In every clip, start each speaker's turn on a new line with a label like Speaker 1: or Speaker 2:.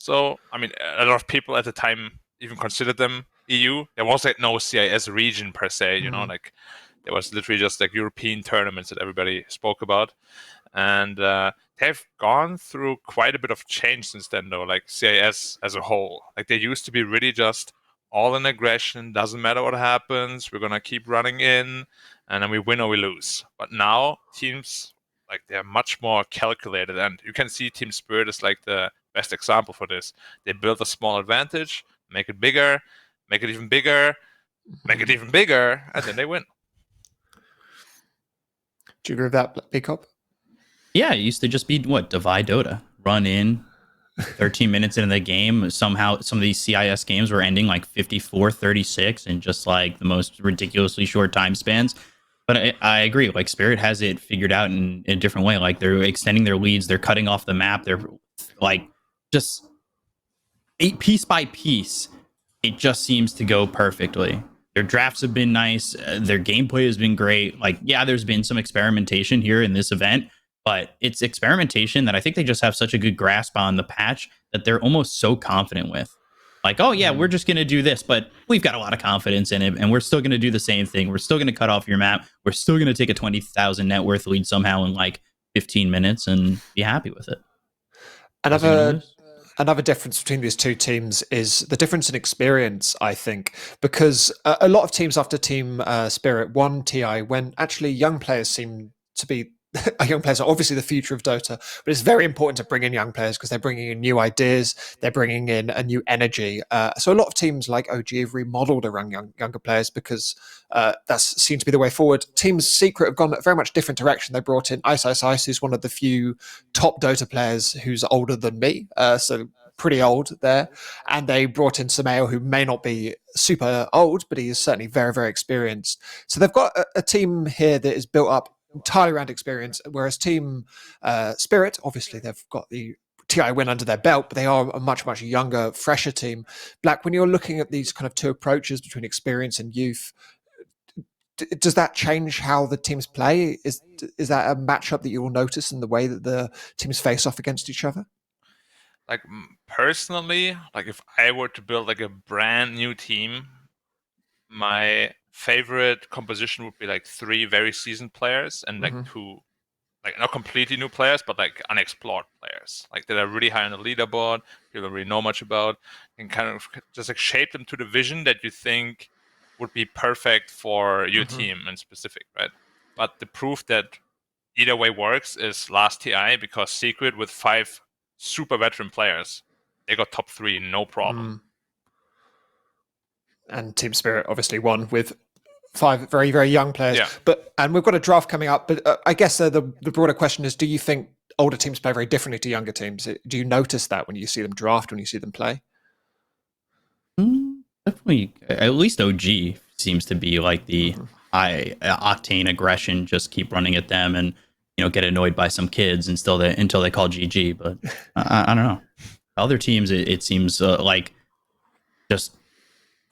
Speaker 1: So, I mean, a lot of people at the time even considered them EU. There was like no CIS region per se, you know, like there was literally just like European tournaments that everybody spoke about. And they've gone through quite a bit of change since then, though, like CIS as a whole. Like they used to be really just all in aggression, doesn't matter what happens, we're going to keep running in, and then we win or we lose. But now teams, like they're much more calculated, and you can see Team Spirit is like the best example for this. They build a small advantage, make it bigger, make it even bigger, make it even bigger, and then they win.
Speaker 2: Do you agree with that, Peacock?
Speaker 3: Yeah, it used to just be divide Dota, run in 13 minutes into the game. Somehow some of these CIS games were ending like 54-36 and just like the most ridiculously short time spans. But I agree, like Spirit has it figured out in a different way. Like they're extending their leads, they're cutting off the map, they're like just piece by piece, it just seems to go perfectly. Their drafts have been nice, their gameplay has been great. Like, yeah, there's been some experimentation here in this event, but it's experimentation that I think they just have such a good grasp on the patch that they're almost so confident with. Like, oh yeah, we're just going to do this, but we've got a lot of confidence in it, and we're still going to do the same thing. We're still going to cut off your map. We're still going to take a 20,000 net worth lead somehow in like 15 minutes and be happy with it.
Speaker 2: Another difference between these two teams is the difference in experience, I think, because a lot of teams after Team Spirit won TI when actually young players seem to be young players are obviously the future of Dota, but it's very important to bring in young players because they're bringing in new ideas, they're bringing in a new energy. So a lot of teams like OGA have remodeled around younger players because that seems to be the way forward. Teams Secret have gone a very much different direction. They brought in Ice, who's one of the few top Dota players who's older than me, so pretty old there. And they brought in Sameo, who may not be super old, but he is certainly very, very experienced. So they've got a team here that is built up entirely around experience, whereas Team Spirit, obviously they've got the TI win under their belt, but they are a much, much younger, fresher team. Black, when you're looking at these kind of two approaches between experience and youth, does that change how the teams play? Is that a matchup that you will notice in the way that the teams face off against each other?
Speaker 1: Like personally, like if I were to build like a brand new team, my favorite composition would be like 3 very seasoned players and like 2, like not completely new players, but like unexplored players, like that are really high on the leaderboard, people don't really know much about, and kind of just like shape them to the vision that you think would be perfect for your team in specific, right? But the proof that either way works is last TI, because Secret with 5 super veteran players, they got top 3, no problem.
Speaker 2: And Team Spirit obviously won with 5 very, very young players.
Speaker 1: Yeah.
Speaker 2: And we've got a draft coming up. But I guess the broader question is, do you think older teams play very differently to younger teams? Do you notice that when you see them draft, when you see them play?
Speaker 3: Definitely. At least OG seems to be like the high octane aggression. Just keep running at them and get annoyed by some kids until they call GG. But I don't know. Other teams, it seems like just.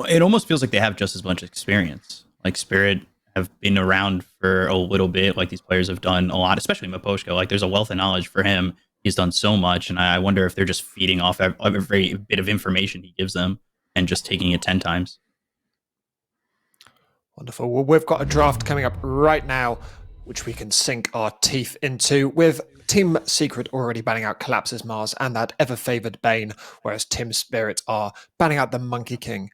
Speaker 3: It almost feels like they have just as much experience. Like Spirit have been around for a little bit. Like these players have done a lot, especially Maposhko. Like there's a wealth of knowledge for him. He's done so much, and I wonder if they're just feeding off every bit of information he gives them and just taking it 10 times.
Speaker 2: Wonderful. Well, we've got a draft coming up right now, which we can sink our teeth into, with Team Secret already banning out Collapses Mars and that ever-favoured Bane, whereas Team Spirit are banning out the Monkey King.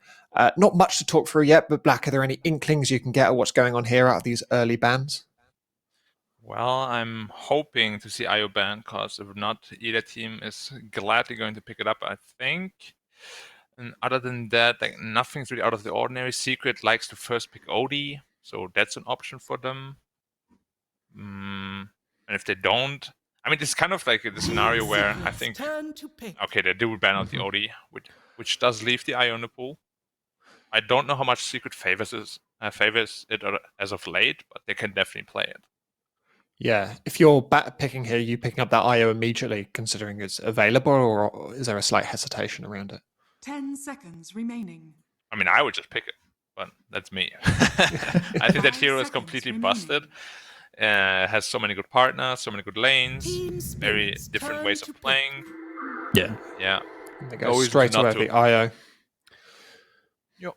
Speaker 2: Not much to talk through yet, but Black, are there any inklings you can get at what's going on here out of these early bans?
Speaker 1: Well, I'm hoping to see IO ban, because if not, either team is gladly going to pick it up, I think. And other than that, like nothing's really out of the ordinary. Secret likes to first pick OD, so that's an option for them. And if they don't, I mean, it's kind of like the scenario where I think, okay, they do ban out the OD, which does leave the IO in the pool. I don't know how much Secret favors it as of late, but they can definitely play it.
Speaker 2: Yeah, if you're picking here, you picking up that IO immediately, considering it's available, or is there a slight hesitation around it?
Speaker 4: 10 seconds remaining.
Speaker 1: I mean, I would just pick it, but that's me. I think that hero is completely busted. Has so many good partners, so many good lanes, very different ways of playing.
Speaker 3: Yeah.
Speaker 1: Yeah.
Speaker 2: And they go straight away the IO.
Speaker 1: Yep.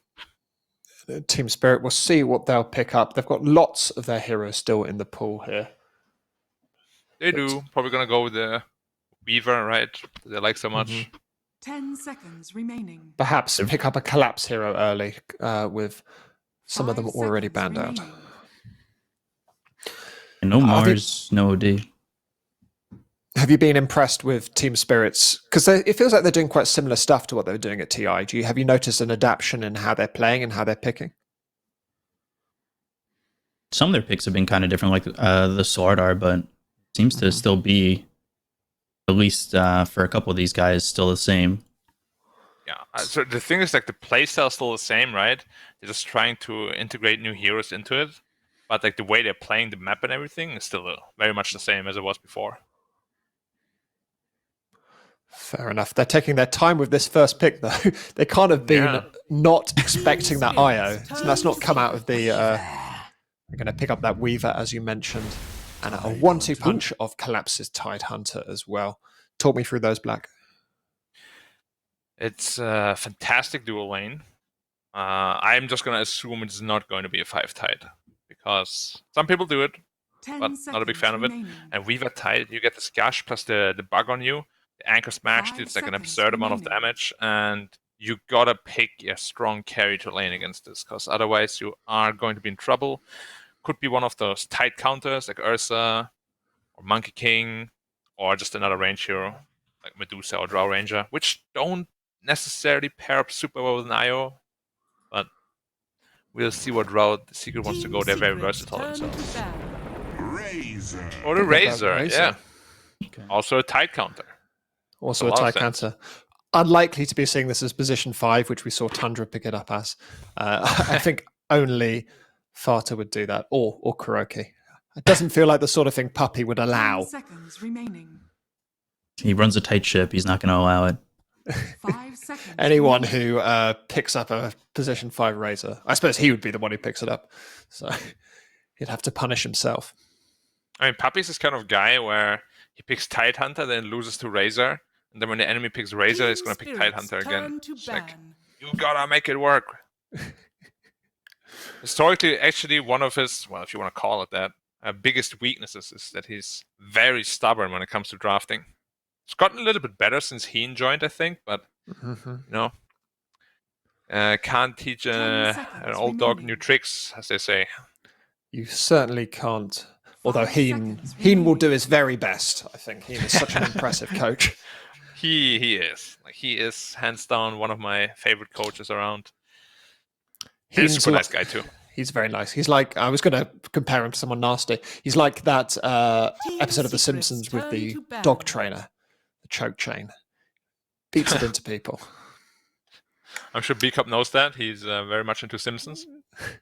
Speaker 2: Team Spirit, we'll see what they'll pick up. They've got lots of their heroes still in the pool here.
Speaker 1: They do. Probably going to go with the Weaver, right? They like so much.
Speaker 4: 10 seconds remaining.
Speaker 2: Perhaps pick up a Collapse hero early with some of them
Speaker 4: 5
Speaker 2: already
Speaker 4: seconds
Speaker 2: banned out.
Speaker 4: remaining.
Speaker 3: And no Mars, no OD.
Speaker 2: Have you been impressed with Team Spirits? Because it feels like they're doing quite similar stuff to what they were doing at TI. Have you noticed an adaptation in how they're playing and how they're picking?
Speaker 3: Some of their picks have been kind of different, like the Sword are, but it seems to still be, at least for a couple of these guys, still the same.
Speaker 1: Yeah. So the thing is, like, the playstyle is still the same, right? They're just trying to integrate new heroes into it, but like the way they're playing the map and everything is still very much the same as it was before.
Speaker 2: Fair enough. They're taking their time with this first pick, though. They can't have been not expecting that IO. So that's not come out of the... They're going to pick up that Weaver, as you mentioned. And a 1-2 punch of Collapse's Tidehunter as well. Talk me through those, Black.
Speaker 1: It's a fantastic dual lane. I'm just going to assume it's not going to be a 5 Tide, because some people do it, but not a big fan of it. And Weaver Tide, you get the Scash plus the bug on you. The Anchor Smash deals like an absurd amount of damage, and you gotta pick a strong carry to lane against this, because otherwise you are going to be in trouble. Could be one of those tight counters like Ursa or Monkey King, or just another range hero like Medusa or Drow Ranger, which don't necessarily pair up super well with an IO, but we'll see what route the Secret wants to go. They're very versatile themselves.
Speaker 5: Razor.
Speaker 1: Or the Razor,
Speaker 2: Razor.
Speaker 1: yeah.
Speaker 3: Okay.
Speaker 1: Also a tight counter.
Speaker 2: Also
Speaker 1: A
Speaker 2: a
Speaker 1: lot of
Speaker 2: tight counter. Unlikely to be seeing this as position 5, which we saw Tundra pick it up as. I think only Fata would do that, or Kuroki. It doesn't feel like the sort of thing Puppy would
Speaker 4: 10
Speaker 2: allow.
Speaker 4: seconds remaining.
Speaker 3: He runs a tight ship. He's not going to allow it.
Speaker 4: 5 seconds.
Speaker 2: Anyone
Speaker 4: remaining.
Speaker 2: who picks up a position 5 Razor, I suppose he would be the one who picks it up. So he'd have to punish himself.
Speaker 1: I mean, Puppy's this kind of guy where he picks Tidehunter, then loses to Razor, and then when the enemy picks Razor, he's going to pick Tidehunter again. It's like, you gotta make it work. Historically, actually, one of his, well, if you want to call it that, biggest weaknesses is that he's very stubborn when it comes to drafting. It's gotten a little bit better since Heen joined, I think, but, can't teach
Speaker 4: 10
Speaker 1: an
Speaker 4: seconds
Speaker 1: old dog
Speaker 4: remaining.
Speaker 1: new tricks, as they say.
Speaker 2: You certainly can't. Although
Speaker 4: 5
Speaker 2: Heen
Speaker 4: seconds
Speaker 2: will
Speaker 4: remaining.
Speaker 2: do his very best, I think. Heen is such an impressive coach.
Speaker 1: He is. Like, he is, hands down, one of my favorite coaches around. He's a
Speaker 2: Heen's
Speaker 1: super nice guy, too.
Speaker 2: He's very nice. He's like, I was going to compare him to someone nasty. He's like that episode of The
Speaker 4: secrets
Speaker 2: Simpsons with
Speaker 4: turn
Speaker 2: the
Speaker 4: to ban.
Speaker 2: dog trainer, the choke chain. Beats it into people.
Speaker 1: I'm sure B-Cup knows that. He's very much into Simpsons.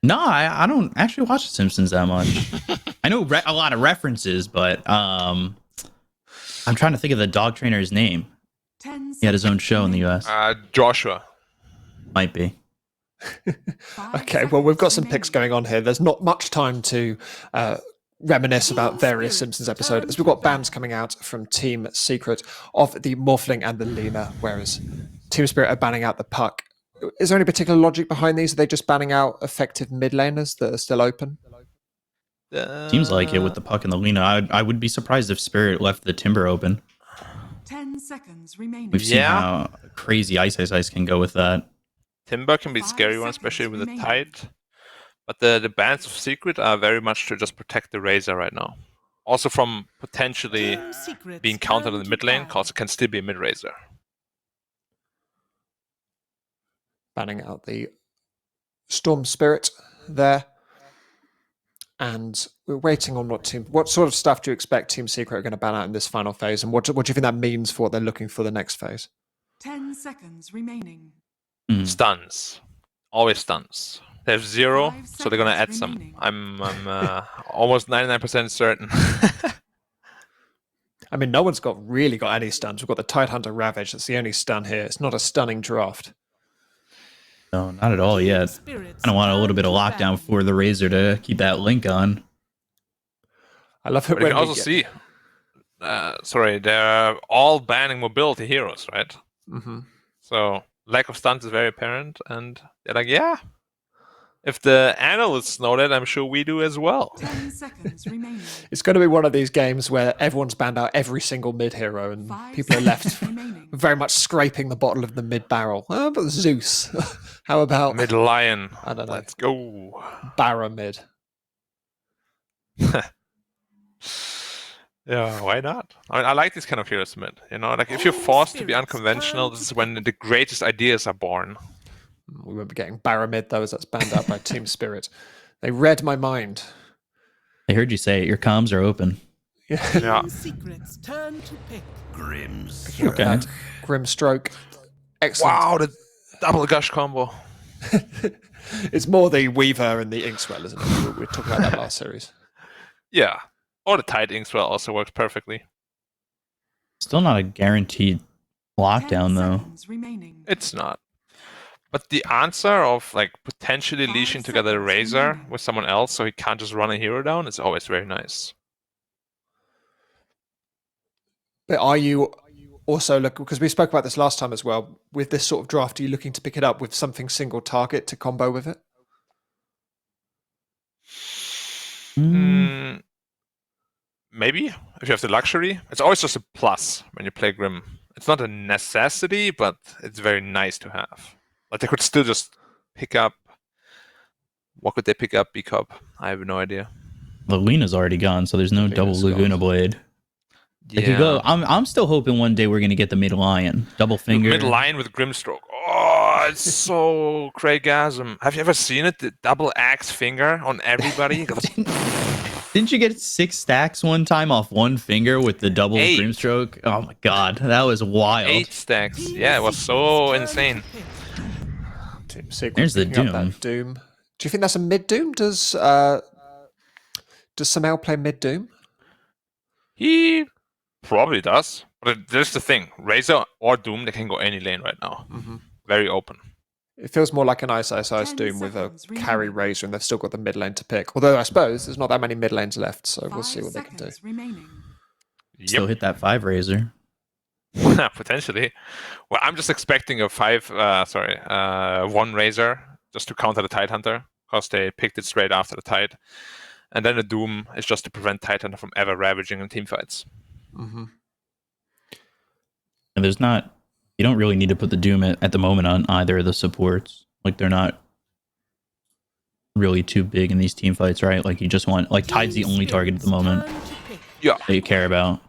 Speaker 3: No, I don't actually watch The Simpsons that much. I know a lot of references, but I'm trying to think of the dog trainer's name.
Speaker 4: 10
Speaker 3: He had his own
Speaker 4: seconds
Speaker 3: show in the
Speaker 4: remaining.
Speaker 3: US.
Speaker 1: Joshua.
Speaker 3: Might be.
Speaker 4: 5
Speaker 2: Okay, well, we've got some
Speaker 4: seconds
Speaker 2: picks going on here. There's not much time to reminisce about various Simpsons episodes, as we've got bans coming out from Team Secret of the Morphling and the Lena, whereas Team Spirit are banning out the Puck. Is there any particular logic behind these? Are they just banning out effective mid laners that are still open?
Speaker 3: Seems like it with the Puck and the Lena. I would be surprised if Spirit left the Timber open.
Speaker 4: 10 seconds remaining.
Speaker 3: We've seen
Speaker 1: Yeah.
Speaker 3: how crazy Ice can go with that.
Speaker 1: Timber can be a
Speaker 4: 5
Speaker 1: scary one,
Speaker 4: seconds
Speaker 1: especially with the
Speaker 4: remaining.
Speaker 1: tide. But the bans of Secret are very much to just protect the Razor right now. Also from potentially
Speaker 4: Team secrets
Speaker 1: being countered
Speaker 4: turn
Speaker 1: in the
Speaker 4: to
Speaker 1: mid lane,
Speaker 4: ban.
Speaker 1: because it can still be a mid Razor.
Speaker 2: Banning out the Storm Spirit there. And we're waiting on what sort of stuff do you expect Team Secret are going to ban out in this final phase? And what do you think that means for what they're looking for the next phase?
Speaker 4: 10 seconds remaining.
Speaker 1: Stuns. Always stuns. They have 0,
Speaker 4: 5
Speaker 1: so they're going to add
Speaker 4: seconds
Speaker 1: some.
Speaker 4: remaining.
Speaker 1: I'm almost 99% certain.
Speaker 2: I mean, no one's really got any stuns. We've got the Tidehunter Ravage. That's the only stun here. It's not a stunning draft.
Speaker 3: No, not at all yet.
Speaker 4: Spirits
Speaker 3: I don't want a little
Speaker 4: turn
Speaker 3: bit of
Speaker 4: to
Speaker 3: lockdown
Speaker 4: ban.
Speaker 3: for the Razor to keep that link on.
Speaker 2: I love it
Speaker 1: But you
Speaker 2: when
Speaker 1: can
Speaker 2: we
Speaker 1: also
Speaker 2: get-
Speaker 1: see, they're all banning mobility heroes, right?
Speaker 2: Mhm.
Speaker 1: So lack of stunts is very apparent, and they're like, yeah. If the analysts know that, I'm sure we do as well.
Speaker 4: 10 seconds remaining.
Speaker 2: It's going to be one of these games where everyone's banned out every single mid hero, and
Speaker 4: 5
Speaker 2: people are left
Speaker 4: seconds remaining.
Speaker 2: very much scraping the bottom of the mid barrel. But Zeus, how about
Speaker 1: Mid lion.
Speaker 2: I don't know,
Speaker 1: Let's go.
Speaker 2: Barra mid?
Speaker 1: Yeah, why not? I mean, I like this kind of heroes mid. You know, like if you're forced to be unconventional, this is when the greatest ideas are born.
Speaker 2: We won't be getting Barra mid though, as that's banned out by Team Spirit. They read my mind.
Speaker 3: I heard you say it. Your comms are open.
Speaker 1: Yeah.
Speaker 4: Secrets turn to pick.
Speaker 3: Okay.
Speaker 2: Grimstroke. Excellent.
Speaker 1: Wow, the double gush combo.
Speaker 2: It's more the Weaver and the Inkswell, isn't it? We were talking about that last series.
Speaker 1: Yeah. Or the Tide Inkswell also works perfectly.
Speaker 3: Still not a guaranteed
Speaker 4: 10
Speaker 3: lockdown though.
Speaker 4: seconds remaining.
Speaker 1: It's not. But the answer of like potentially
Speaker 4: 5
Speaker 1: leashing together a
Speaker 4: seconds
Speaker 1: Razor
Speaker 4: remaining.
Speaker 1: with someone else so he can't just run a hero down is always very nice.
Speaker 2: But are you also looking, because we spoke about this last time as well, with this sort of draft, are you looking to pick it up with something single target to combo with it?
Speaker 1: Maybe if you have the luxury. It's always just a plus when you play Grim. It's not a necessity, but it's very nice to have. Like they could still just pick up. What could they pick up? B-Cup? I have no idea.
Speaker 3: Luna's already gone, so there's no
Speaker 2: Luna's
Speaker 3: double Laguna
Speaker 2: gone.
Speaker 3: Blade. They could go. I'm still hoping one day we're gonna get the mid lion, double finger.
Speaker 1: Mid line with Grimstroke. Oh, it's so Craigasm. Have you ever seen it? The double axe finger on everybody.
Speaker 3: Didn't you get 6 stacks one time off one finger with the double
Speaker 1: 8.
Speaker 3: Grimstroke? Oh my god, that was wild.
Speaker 1: 8 stacks. Yeah, it was so insane.
Speaker 2: Team Secret
Speaker 3: There's the
Speaker 2: picking up that Doom. Do you think that's a mid Doom? Does Samel play mid Doom?
Speaker 1: He probably does. But there's the thing. Razor or Doom, they can go any lane right now.
Speaker 2: Mm-hmm.
Speaker 1: Very open.
Speaker 2: It feels more like an Ice
Speaker 4: 10
Speaker 2: Doom with a
Speaker 4: seconds
Speaker 2: carry
Speaker 4: remaining.
Speaker 2: Razor, and they've still got the mid lane to pick. Although I suppose there's not that many mid lanes left, so
Speaker 4: 5
Speaker 2: we'll see what they can do.
Speaker 4: seconds remaining.
Speaker 3: Still hit that 5 razor.
Speaker 1: Potentially. Well, I'm just expecting a 1 Razor just to counter the Tide Hunter, because they picked it straight after the Tide. And then the Doom is just to prevent Tide Hunter from ever ravaging in team fights.
Speaker 2: Mm-hmm.
Speaker 3: And there's not. You don't really need to put the Doom at the moment on either of the supports. Like they're not really too big in these team fights, right? Like you just want Tide's the only target at the moment
Speaker 1: Yeah.
Speaker 3: that you care about.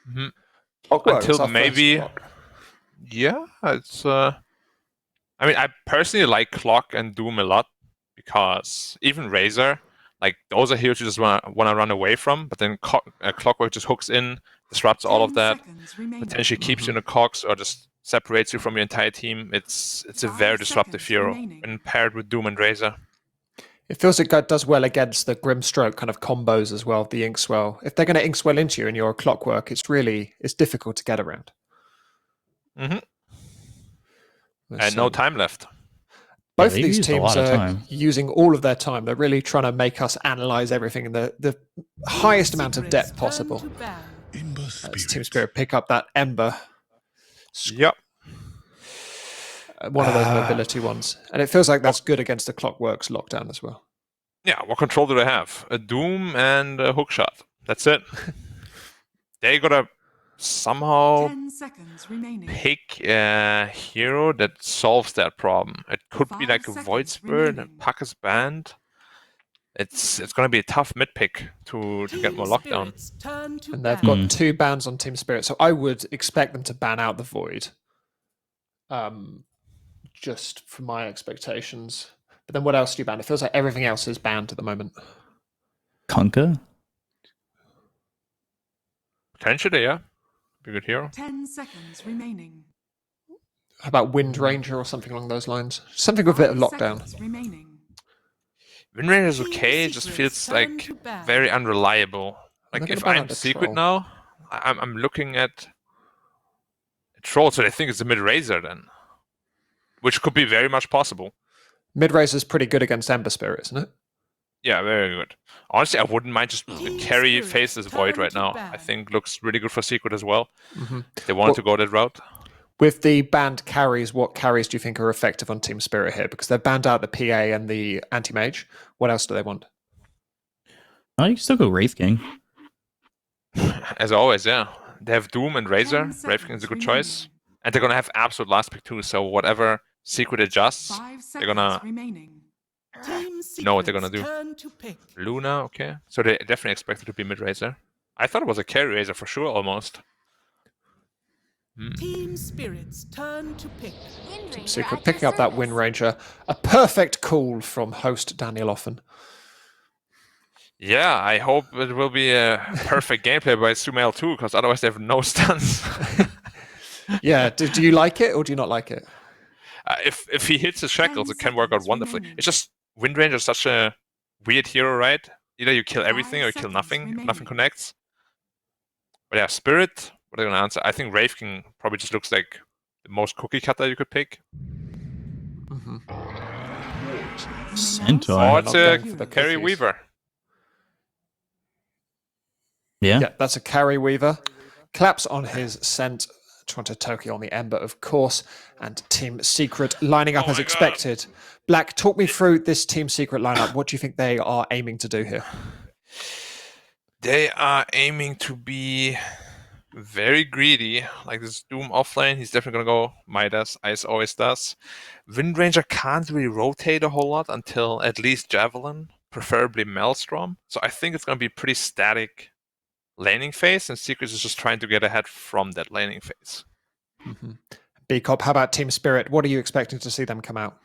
Speaker 1: Mm-hmm.
Speaker 2: Clockwork,
Speaker 1: Until
Speaker 2: it's our first
Speaker 1: maybe.
Speaker 2: clock.
Speaker 1: Yeah, it's. I mean, I personally like Clock and Doom a lot because even Razor, like those are heroes you just want to run away from, but then Clockwork just hooks in, disrupts all of
Speaker 4: 10
Speaker 1: that,
Speaker 4: seconds remaining.
Speaker 1: potentially keeps you in the cogs or just separates you from your entire team. It's a
Speaker 4: 5
Speaker 1: very disruptive
Speaker 4: seconds
Speaker 1: hero
Speaker 4: remaining.
Speaker 1: when paired with Doom and Razor.
Speaker 2: It feels it does well against the Grimstroke kind of combos as well, the Inkswell. If they're going to Inkswell into you and you're a Clockwork, it's difficult to get around.
Speaker 1: Mm-hmm.
Speaker 2: Let's
Speaker 1: And no
Speaker 2: see.
Speaker 1: time left.
Speaker 2: Both
Speaker 3: they've
Speaker 2: these
Speaker 3: used a
Speaker 2: teams
Speaker 3: lot of
Speaker 2: are
Speaker 3: time.
Speaker 2: using all of their time. They're really trying to make us analyze everything in the highest amount of depth possible. As Team Spirit pick up that Ember,
Speaker 1: Yep.
Speaker 2: one of those mobility ones. And it feels like that's good against the Clockworks lockdown as well.
Speaker 1: Yeah, what control do they have? A Doom and a Hookshot. That's it. They gotta somehow
Speaker 4: 10 seconds remaining.
Speaker 1: pick a hero that solves that problem. It could be
Speaker 4: 5
Speaker 1: like a Void
Speaker 4: seconds
Speaker 1: Spirit and
Speaker 4: remaining.
Speaker 1: Pucker's Band. It's gonna be a tough mid pick to get more lockdown.
Speaker 2: And they've got 2 bans on Team Spirit, so I would expect them to ban out the Void. Just from my expectations. But then what else do you ban? It feels like everything else is banned at the moment.
Speaker 3: Kunkka?
Speaker 1: Potentially, yeah. Be a good hero.
Speaker 4: 10 seconds remaining.
Speaker 2: How about Wind Ranger or something along those lines? Something with a bit of
Speaker 4: 5
Speaker 2: lockdown.
Speaker 4: seconds remaining.
Speaker 1: Windranger is okay, it just feels like very unreliable. Like
Speaker 2: They're
Speaker 1: if
Speaker 2: gonna ban
Speaker 1: I'm
Speaker 2: out the
Speaker 1: secret
Speaker 2: Troll.
Speaker 1: now, I'm looking at a Troll, so they think it's a mid Razor then. Which could be very much possible.
Speaker 2: Mid Razor's pretty good against Ember Spirit, isn't it?
Speaker 1: Yeah, very good. Honestly, I wouldn't mind just carry Faceless Void right now. I
Speaker 4: Turn to
Speaker 1: think looks really good for Secret as well.
Speaker 2: Mm-hmm.
Speaker 1: If they wanted to go that route.
Speaker 2: With the banned carries, what carries do you think are effective on Team Spirit here? Because they've banned out the PA and the anti-mage. What else do they want?
Speaker 3: Oh, you can still go Wraith King.
Speaker 1: As always, yeah. They have Doom and Razor.
Speaker 4: 10
Speaker 1: Wraith King is a good
Speaker 4: seconds
Speaker 1: choice.
Speaker 4: remaining.
Speaker 1: And they're gonna have absolute last pick too, so whatever Secret adjusts,
Speaker 4: 5
Speaker 1: they're gonna
Speaker 4: seconds remaining.
Speaker 6: Team
Speaker 1: know what they're gonna
Speaker 6: Secret's
Speaker 1: do.
Speaker 6: turn to pick.
Speaker 1: Luna, okay. So they definitely expect it to be mid-Razor. I thought it was a carry Razor for sure, almost.
Speaker 6: Team Spirit's turn to pick.
Speaker 2: Secret picking up that Wind Ranger. A perfect call from host Daniel Offen.
Speaker 1: Yeah, I hope it will be a perfect gameplay by Sumail too, because otherwise they have no stuns.
Speaker 2: Yeah, do you like it or do you not like it?
Speaker 1: If he hits his shackles,
Speaker 4: 10
Speaker 1: it can work out
Speaker 4: seconds
Speaker 1: wonderfully.
Speaker 4: remaining.
Speaker 1: It's just Wind Ranger is such a weird hero, right? Either you kill everything
Speaker 4: 5
Speaker 1: or you kill
Speaker 4: seconds
Speaker 1: nothing if nothing
Speaker 4: remaining.
Speaker 1: connects. But yeah, Spirit, what are they gonna answer? I think Wraith King probably just looks like the most cookie cutter you could pick.
Speaker 3: Centaur.
Speaker 1: Or
Speaker 2: they're
Speaker 1: it's
Speaker 2: not
Speaker 1: a
Speaker 2: going for the
Speaker 1: Carry
Speaker 2: cookies.
Speaker 1: Weaver.
Speaker 3: Yeah.
Speaker 2: Yeah, that's a carry Weaver. Claps on his scent. Toronto Tokyo on the Ember, of course. And Team Secret lining up
Speaker 1: Oh
Speaker 2: as
Speaker 1: my God.
Speaker 2: expected. Black, talk me through this Team Secret lineup. What do you think they are aiming to do here?
Speaker 1: They are aiming to be very greedy. Like this Doom offlane, he's definitely gonna go Midas, Ice always does. Wind Ranger can't really rotate a whole lot until at least Javelin, preferably Maelstrom. So I think it's gonna be pretty static laning phase, and Secret is just trying to get ahead from that laning phase.
Speaker 2: B-Cop, how about Team Spirit? What are you expecting to see them come out?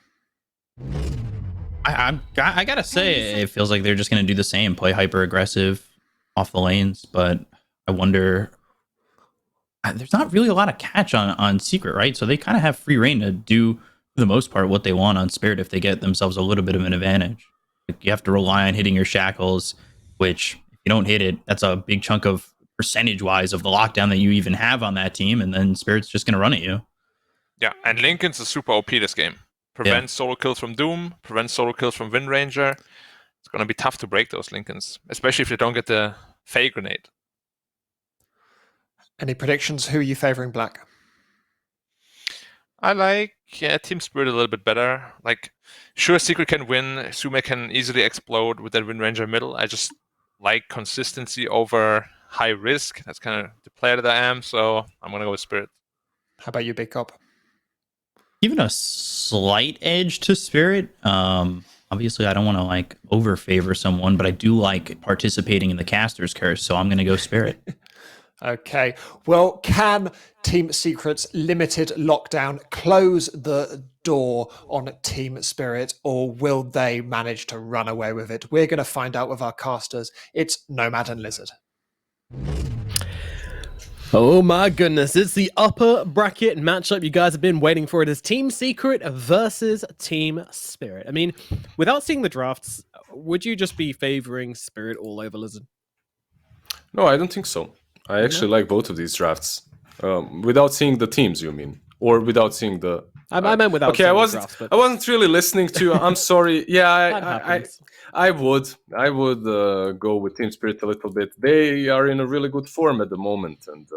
Speaker 3: I gotta say, it feels like they're just gonna do the same, play hyper aggressive off the lanes. But I wonder, there's not really a lot of catch on Secret, right? So they kind of have free reign to do, for the most part, what they want on Spirit if they get themselves a little bit of an advantage. Like, you have to rely on hitting your shackles, which if you don't hit it, that's a big chunk of percentage-wise of the lockdown that you even have on that team, and then Spirit's just gonna run at you.
Speaker 1: Yeah, and Linken's is super OP this game. Prevents solo kills from Doom, prevents solo kills from Wind Ranger. It's gonna be tough to break those Lincolns, especially if they don't get the Fey Grenade.
Speaker 2: Any predictions? Who are you favoring, Black?
Speaker 1: I like Team Spirit a little bit better. Like, sure, Secret can win, Sume can easily explode with that Wind Ranger middle. I just like consistency over high risk. That's kind of the player that I am, so I'm gonna go with Spirit.
Speaker 2: How about you, Big Cop?
Speaker 3: Even a slight edge to Spirit. Obviously, I don't want to like over favor someone, but I do like participating in the caster's curse, so I'm gonna go Spirit.
Speaker 2: Okay. Well, can Team Secret's limited lockdown close the door on Team Spirit, or will they manage to run away with it? We're going to find out with our casters. It's Nomad and Lizard.
Speaker 7: Oh my goodness, it's the upper bracket matchup you guys have been waiting for. It is Team Secret versus Team Spirit. I mean, without seeing the drafts, would you just be favoring Spirit all over Lizard?
Speaker 8: No, I don't think so. I actually like both of these drafts. Without seeing the teams, you mean? Or without seeing the...
Speaker 7: I meant without
Speaker 8: okay,
Speaker 7: seeing
Speaker 8: I
Speaker 7: the
Speaker 8: wasn't.
Speaker 7: drafts, but
Speaker 8: I wasn't really listening to you. I'm sorry. Yeah,
Speaker 7: that happens.
Speaker 8: I would go with Team Spirit a little bit. They are in a really good form at the moment, and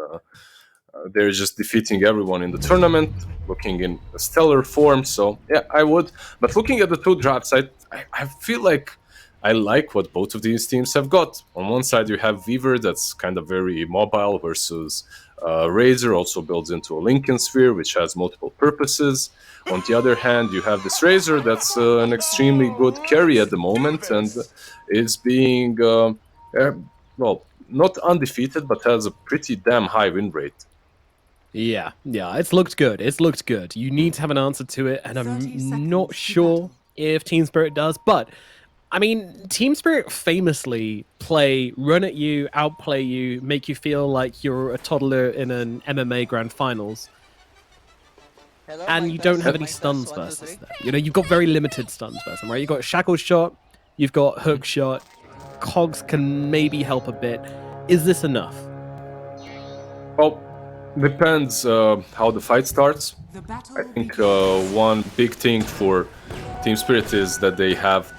Speaker 8: they're just defeating everyone in the tournament, looking in a stellar form. So yeah, I would. But looking at the two drafts, I feel like I like what both of these teams have got. On one side, you have Weaver, that's kind of very mobile, versus Razor, also builds into a Lincoln Sphere, which has multiple purposes. On the other hand, you have this Razor that's an extremely good carry at the moment, and is being, well, not undefeated, but has a pretty damn high win rate.
Speaker 7: Yeah, it's looked good. It's looked good. You need to have an answer to it, and
Speaker 4: 30
Speaker 7: I'm
Speaker 4: seconds
Speaker 7: not
Speaker 4: to
Speaker 7: sure
Speaker 4: battle.
Speaker 7: if Team Spirit does, but I mean, Team Spirit famously run at you, outplay you, make you feel like you're a toddler in an MMA grand finals, and you don't have any stuns versus them. You know, you've got very limited stuns versus them, right? You've got Shackle Shot, you've got Hook Shot, Cogs can maybe help a bit. Is this enough?
Speaker 8: Well, depends how the fight starts.
Speaker 4: The battle
Speaker 8: I think
Speaker 4: begins.
Speaker 8: one big thing for Team Spirit is that they have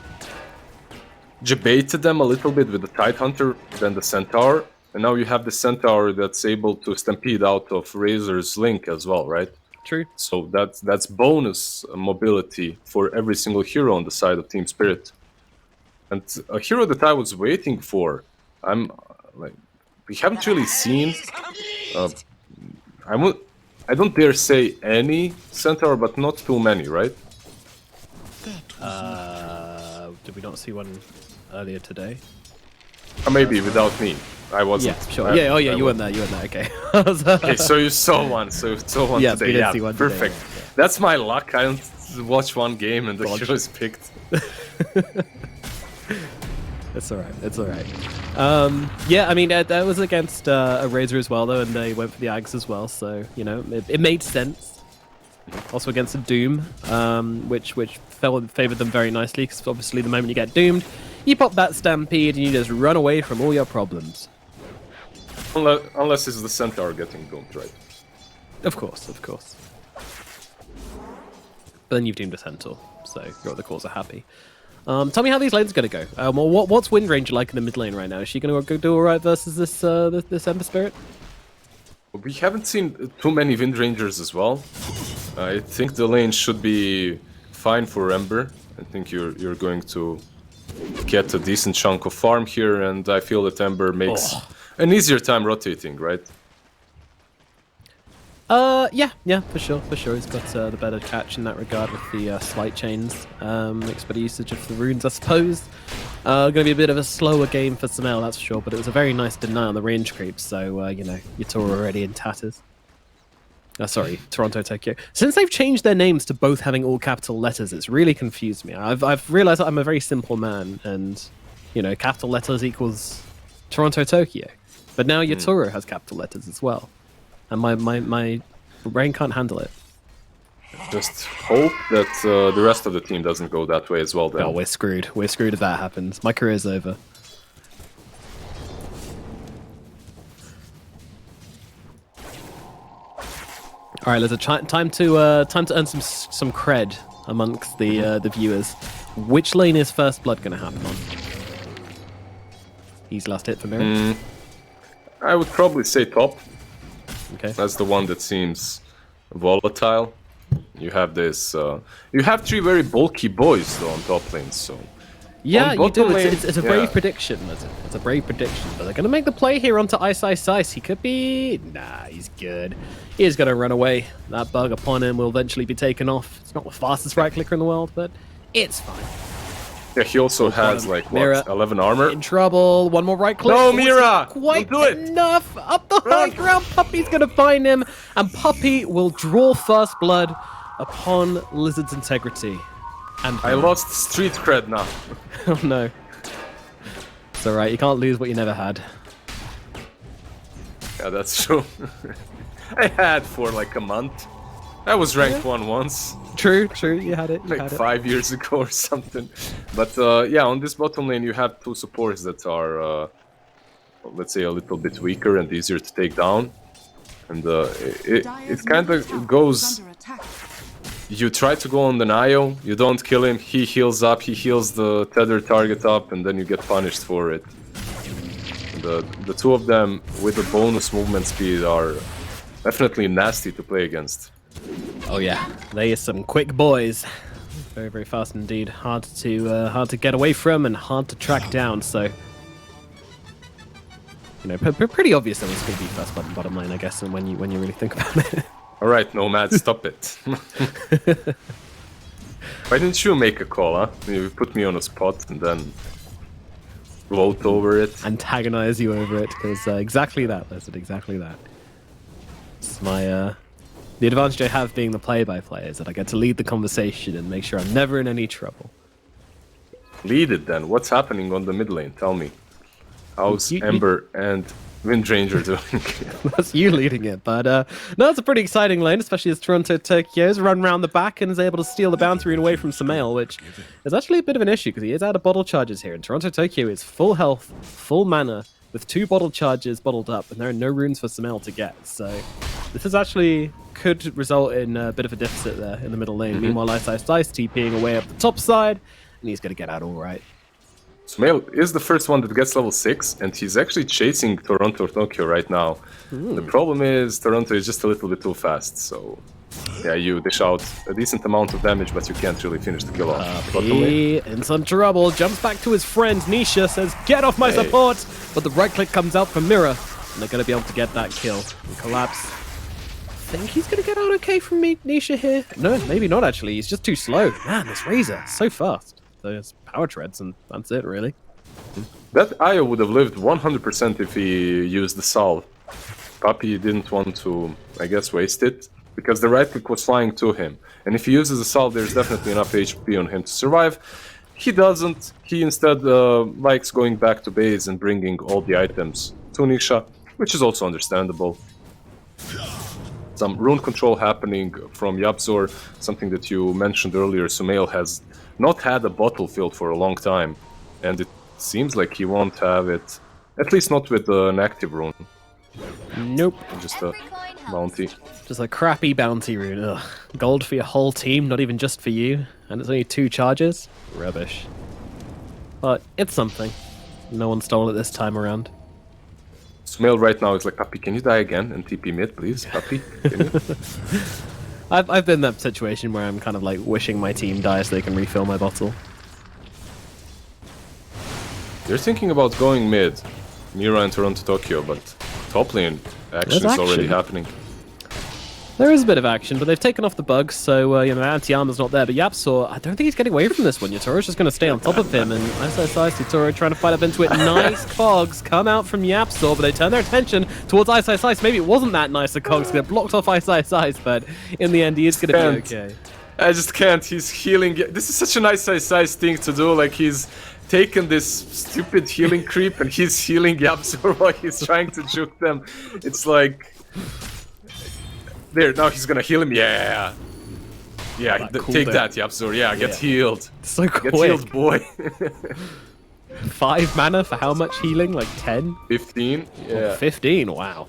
Speaker 8: debated them a little bit with the Tidehunter than the Centaur, and now you have the Centaur that's able to stampede out of Razor's Link as well, right?
Speaker 7: True.
Speaker 8: So that's bonus mobility for every single hero on the side of Team Spirit. And a hero that I was waiting for, we haven't really seen. I don't dare say any centaur, but not too many, right?
Speaker 7: Did we not see one earlier today?
Speaker 8: Maybe without me. I wasn't.
Speaker 7: Yeah, sure. You weren't there. Okay.
Speaker 8: Okay, so you saw one.
Speaker 7: Yes,
Speaker 8: today.
Speaker 7: we did
Speaker 8: Yeah,
Speaker 7: see one today,
Speaker 8: perfect.
Speaker 7: yeah.
Speaker 8: That's my luck. I don't watch one game and the hero is picked.
Speaker 7: It's all right. Yeah, I mean, that was against a Razor as well, though, and they went for the Ags as well, so, you know, it made sense. Also against a Doom, which favored them very nicely, because obviously the moment you get doomed, you pop that Stampede and you just run away from all your problems.
Speaker 8: Unless it's the Centaur getting doomed, right?
Speaker 7: Of course. But then you've doomed a Centaur, so your other cores are happy. Tell me how these lanes are going to go. What's Wind Ranger like in the mid lane right now? Is she going to go do all right versus this Ember Spirit?
Speaker 8: We haven't seen too many Wind Rangers as well. I think the lane should be fine for Ember. I think you're going to get a decent chunk of farm here, and I feel that Ember makes an easier time rotating, right?
Speaker 7: Yeah, for sure. He's got the better catch in that regard with the slight chains. Makes better usage of the runes, I suppose. Going to be a bit of a slower game for Samel, that's for sure, but it was a very nice deny on the range creep, so, you know, your tour already in tatters. Sorry, Toronto, Tokyo. Since they've changed their names to both having all capital letters, it's really confused me. I've realized that I'm a very simple man, and, you know, capital letters equals Toronto, Tokyo. But now your Toro has capital letters as well. And my brain can't handle it.
Speaker 8: Just hope that the rest of the team doesn't go that way as well then.
Speaker 7: Oh, we're screwed. We're screwed if that happens. My career's over. All right, there's time to earn some cred amongst the viewers. Which lane is First Blood going to happen on? He's last hit for Mirror.
Speaker 8: I would probably say top.
Speaker 7: Okay.
Speaker 8: That's the one that seems volatile. You have this. You have three very bulky boys though on top lane, so.
Speaker 7: Yeah, you do.
Speaker 8: lane,
Speaker 7: It's a brave prediction. It's a brave prediction. But they're going to make the play here onto Ice. He could be... Nah, he's good. He is going to run away. That bug upon him will eventually be taken off. It's not the fastest right clicker in the world, but it's fine.
Speaker 8: Yeah, he also has like
Speaker 7: Mira,
Speaker 8: 11 armor.
Speaker 7: In trouble. One more right click.
Speaker 8: No,
Speaker 7: Oh,
Speaker 8: Mira!
Speaker 7: Quite
Speaker 8: Don't do it!
Speaker 7: enough. Up the high ground. Puppy's going to find him, and Puppy will draw First Blood upon Lizard's integrity. And
Speaker 8: I lost street cred now.
Speaker 7: oh no. It's alright, you can't lose what you never had.
Speaker 8: Yeah, that's true. I had for like a month. I was ranked 1 once.
Speaker 7: True, you had it.
Speaker 8: Like 5 years ago or something. But yeah, on this bottom lane you have two supports that are, let's say, a little bit weaker and easier to take down. And it kind of goes... You try to go on the Nio, you don't kill him, he heals up, he heals the tethered target up, and then you get punished for it. The two of them with the bonus movement speed are definitely nasty to play against.
Speaker 7: Oh yeah, they are some quick boys. Very, very fast indeed. Hard to get away from and hard to track down, so... You know, pretty obvious that it's going to be First Blood and bottom lane, I guess, and when you really think about it.
Speaker 8: Alright, Nomad, stop it. Why didn't you make a call, huh? You put me on a spot and then gloat over it.
Speaker 7: Antagonize you over it, because exactly that, Lizard, exactly that. It's my, the advantage I have being the play-by-play is that I get to lead the conversation and make sure I'm never in any trouble.
Speaker 8: Lead it then. What's happening on the mid lane? Tell me. How's Ember and Wind Ranger doing?
Speaker 7: That's you leading it, but no, it's a pretty exciting lane, especially as Toronto Tokyo's run around the back and is able to steal the bounty rune away from Samael, which is actually a bit of an issue because he is out of bottle charges here, and Toronto Tokyo is full health, full mana, with 2 bottle charges bottled up, and there are no runes for Samael to get, so this is actually could result in a bit of a deficit there in the middle lane. Meanwhile, Ice TPing away up the top side, and he's going to get out all right.
Speaker 8: Samael is the first one that gets level 6, and he's actually chasing Toronto Tokyo right now. The problem is Toronto is just a little bit too fast, so Yeah, you dish out a decent amount of damage, but you can't really finish the kill off.
Speaker 7: He in some trouble, jumps back to his friend. Nisha says, "Get off my support!" But the right click comes out from Mira, and they're going to be able to get that kill. And Collapse. I think he's going to get out okay from me, Nisha here. No, maybe not actually. He's just too slow. Man, this Razor, so fast. There's power treads, and that's it, really.
Speaker 8: That Io would have lived 100% if he used the salve. Puppy didn't want to, I guess, waste it, because the right click was flying to him. And if he uses the salve, there's definitely enough HP on him to survive. He doesn't. He instead likes going back to base and bringing all the items to Nisha, which is also understandable. Some rune control happening from Yapzor, something that you mentioned earlier. Sumail has not had a bottle filled for a long time, and it seems like he won't have it, at least not with an active rune.
Speaker 7: Nope.
Speaker 8: Just a bounty.
Speaker 7: Just a crappy bounty rune. Ugh. Gold for your whole team, not even just for you. And it's only 2 charges? Rubbish. But it's something. No one stole it this time around.
Speaker 8: Sumail right now is like, Puppy, can you die again and TP mid, please? Puppy, can you?
Speaker 7: I've been in that situation where I'm kind of like wishing my team dies so they can refill my bottle.
Speaker 8: They're thinking about going mid. Mira and Toronto Tokyo, but top lane action is already happening.
Speaker 7: There is a bit of action, but they've taken off the bugs, so you know, anti-armor's not there. But Yapzor, I don't think he's getting away from this one. Yatoro's just going to stay on top of him, and Yatoro trying to fight up into it. Nice cogs come out from Yapzor, but they turn their attention towards Ice. Maybe it wasn't that nice of cogs, they blocked off Ice, but in the end he is going to be okay.
Speaker 8: I just can't. He's healing. This is such a nice Ice thing to do. Like, he's taken this stupid healing creep and he's healing Yapzor while he's trying to juke them. It's like... There, now he's gonna heal him. Yeah. Yeah, take that, Yapzor. Yeah, get healed.
Speaker 7: So quick.
Speaker 8: Get healed, boy.
Speaker 7: 5 mana for how much healing? Like 10?
Speaker 8: 15? Yeah.
Speaker 7: 15, wow.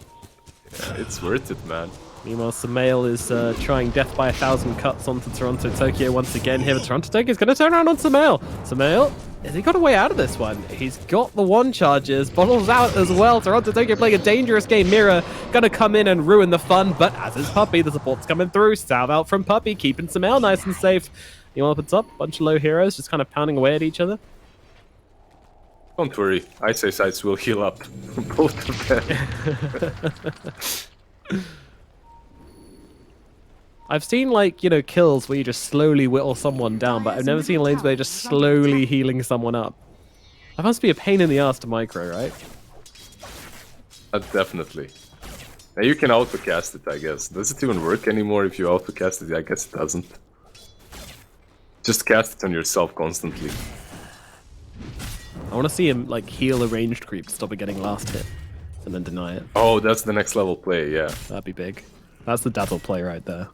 Speaker 8: Yeah, it's worth it, man.
Speaker 7: Meanwhile, Sumail is trying death by 1,000 cuts onto Toronto Tokyo once again here. Toronto Tokyo is going to turn around on Sumail. Sumail, has he got a way out of this one? He's got the 1 charges. Bottles out as well. Toronto Tokyo playing a dangerous game. Mira going to come in and ruin the fun, but as is Puppy, the support's coming through. Salve out from Puppy, keeping Sumail nice and safe. Meanwhile, up at top, bunch of low heroes just kind of pounding away at each other.
Speaker 8: Don't worry, Ice will heal up both of them.
Speaker 7: I've seen, like, you know, kills where you just slowly whittle someone down, but I've never seen lanes where you're just slowly healing someone up. That must be a pain in the ass to micro, right?
Speaker 8: Definitely. Now you can autocast it, I guess. Does it even work anymore if you autocast it? I guess it doesn't. Just cast it on yourself constantly.
Speaker 7: I want to see him, like, heal a ranged creep to stop it getting last hit, and then deny it.
Speaker 8: Oh, that's the next level play, yeah.
Speaker 7: That'd be big. That's the dazzle play right there.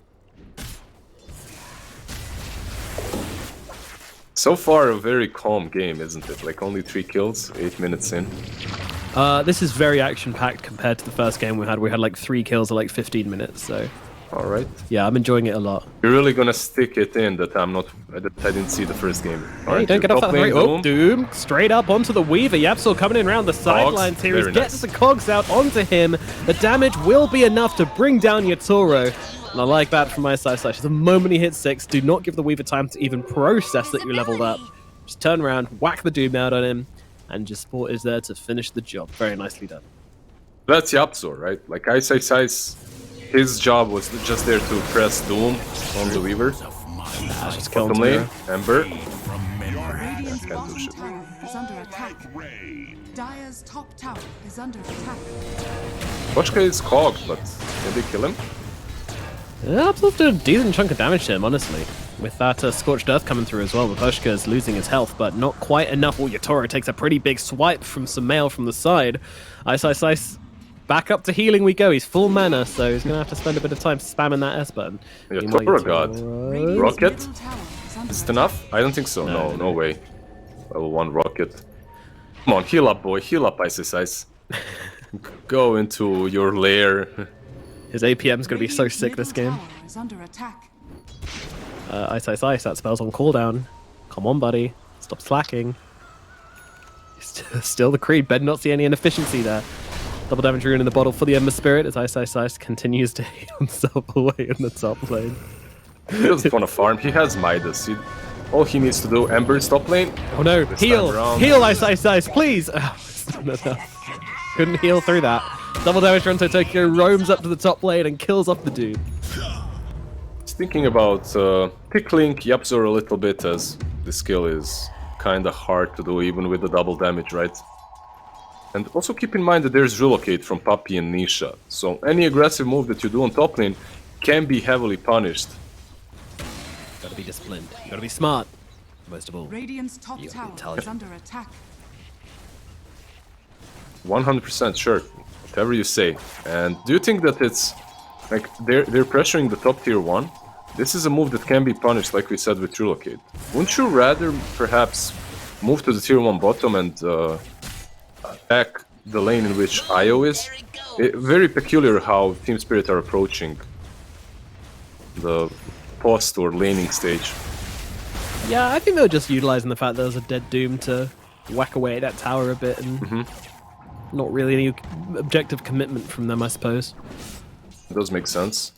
Speaker 8: So far, a very calm game, isn't it? Like, only 3 kills, 8 minutes in.
Speaker 7: This is very action-packed compared to the first game we had. We had, like, 3 kills in, like, 15 minutes, so...
Speaker 8: Alright.
Speaker 7: Yeah, I'm enjoying it a lot.
Speaker 8: You're really gonna stick it in that I didn't see the first game.
Speaker 7: Hey, don't get off that hurry. Oh, Doom, straight up onto the Weaver. Yapzor coming in around the sidelines here. He gets the cogs out onto him. The damage will be enough to bring down Yatoro. And I like that from my side. The moment he hits 6, do not give the Weaver time to even process that you leveled up. Just turn around, whack the Doom out on him, and just Sport is there to finish the job. Very nicely done.
Speaker 8: That's Yapzor, right? Like, Ice, his job was just there to press Doom on the Weaver.
Speaker 7: Just
Speaker 8: Bottom lane, Ember.
Speaker 4: Radiant's
Speaker 8: Can't do
Speaker 4: bottom
Speaker 8: shit.
Speaker 4: tower is under attack. Dire's top tower is under attack.
Speaker 8: Bochka is cogged, but can they kill him?
Speaker 7: Yeah, Yapzor's doing a decent chunk of damage to him, honestly. With that Scorched Earth coming through as well, Bochka is losing his health, but not quite enough. Oh, Yatoro takes a pretty big swipe from Sumail from the side. Ice. Back up to healing we go. He's full mana, so he's going to have to spend a bit of time spamming that S button.
Speaker 8: Yatoro God. Rocket?
Speaker 4: Middle tower is under
Speaker 8: Is it enough? I don't think so. No way. Level 1 rocket. Come on, heal up, boy. Heal up, Ice. Go into your lair.
Speaker 7: His APM's going to be so sick this game.
Speaker 4: Tower is under attack.
Speaker 7: Ice. That spell's on cooldown. Come on, buddy. Stop slacking. Still the creep. Better not see any inefficiency there. Double damage rune in the bottle for the Ember Spirit as Ice continues to heal himself away in the top lane.
Speaker 8: He doesn't want to farm. He has Midas. All he needs to do, Ember top lane.
Speaker 7: Oh no,
Speaker 8: This
Speaker 7: heal!
Speaker 8: time around.
Speaker 7: Heal Ice, please! Oh, it's not enough. Couldn't heal through that. Double damage Toronto Tokyo roams up to the top lane and kills off the dude.
Speaker 8: He's thinking about tickling Yapzor a little bit, as the skill is kinda hard to do even with the double damage, right? And also keep in mind that there's relocate from Puppy and Nisha, so any aggressive move that you do on top lane can be heavily punished.
Speaker 7: Gotta be disciplined. Gotta be smart. Most of all.
Speaker 4: Radiant's top
Speaker 7: You
Speaker 4: tower
Speaker 7: intelligent.
Speaker 4: is under attack.
Speaker 8: 100% sure, whatever you say. And do you think that it's like they're pressuring the top tier 1? This is a move that can be punished, like we said with relocate. Wouldn't you rather perhaps move to the tier 1 bottom and attack the lane in which IO is? Very peculiar how Team Spirit are approaching the post or laning stage.
Speaker 7: Yeah, I think they were just utilizing the fact there was a dead Doom to whack away at that tower a bit and not really any objective commitment from them, I suppose.
Speaker 8: It does make sense.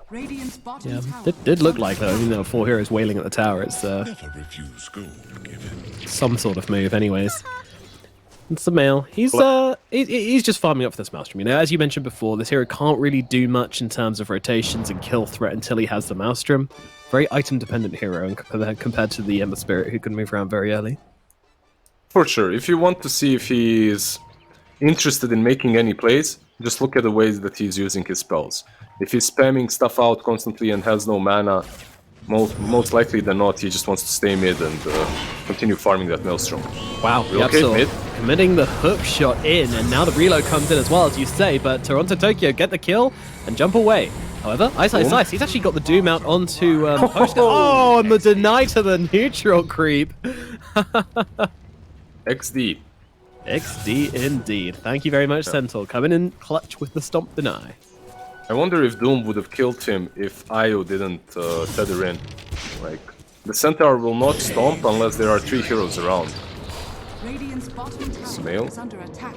Speaker 4: Radiant's bottom
Speaker 7: Yeah,
Speaker 4: tower
Speaker 7: it did
Speaker 4: is
Speaker 7: look
Speaker 4: under
Speaker 7: like, though, even though 4 heroes wailing at the tower, it's
Speaker 5: Never refuse gold given.
Speaker 7: some sort of move anyways. And Samael, he's just farming up for this Maelstrom. You know, as you mentioned before, this hero can't really do much in terms of rotations and kill threat until he has the Maelstrom. Very item-dependent hero compared to the Ember Spirit, who can move around very early.
Speaker 8: For sure, if you want to see if he's interested in making any plays, just look at the ways that he's using his spells. If he's spamming stuff out constantly and has no mana, most likely than not, he just wants to stay mid and continue farming that Maelstrom.
Speaker 7: Wow,
Speaker 8: Relocate mid.
Speaker 7: committing the hook shot in, and now the reload comes in as well, as you say, but Toronto Tokyo get the kill and jump away. However, Ice, he's actually got the Doom out onto Poster. Oh, and the deny to the neutral creep.
Speaker 8: XD.
Speaker 7: XD indeed. Thank you very much, Centaur. Coming in clutch with the stomp deny.
Speaker 8: I wonder if Doom would have killed him if Io didn't tether in. Like, the Centaur will not stomp unless there are 3 heroes around.
Speaker 4: Radiant's bottom tower
Speaker 8: Smail.
Speaker 4: is under attack.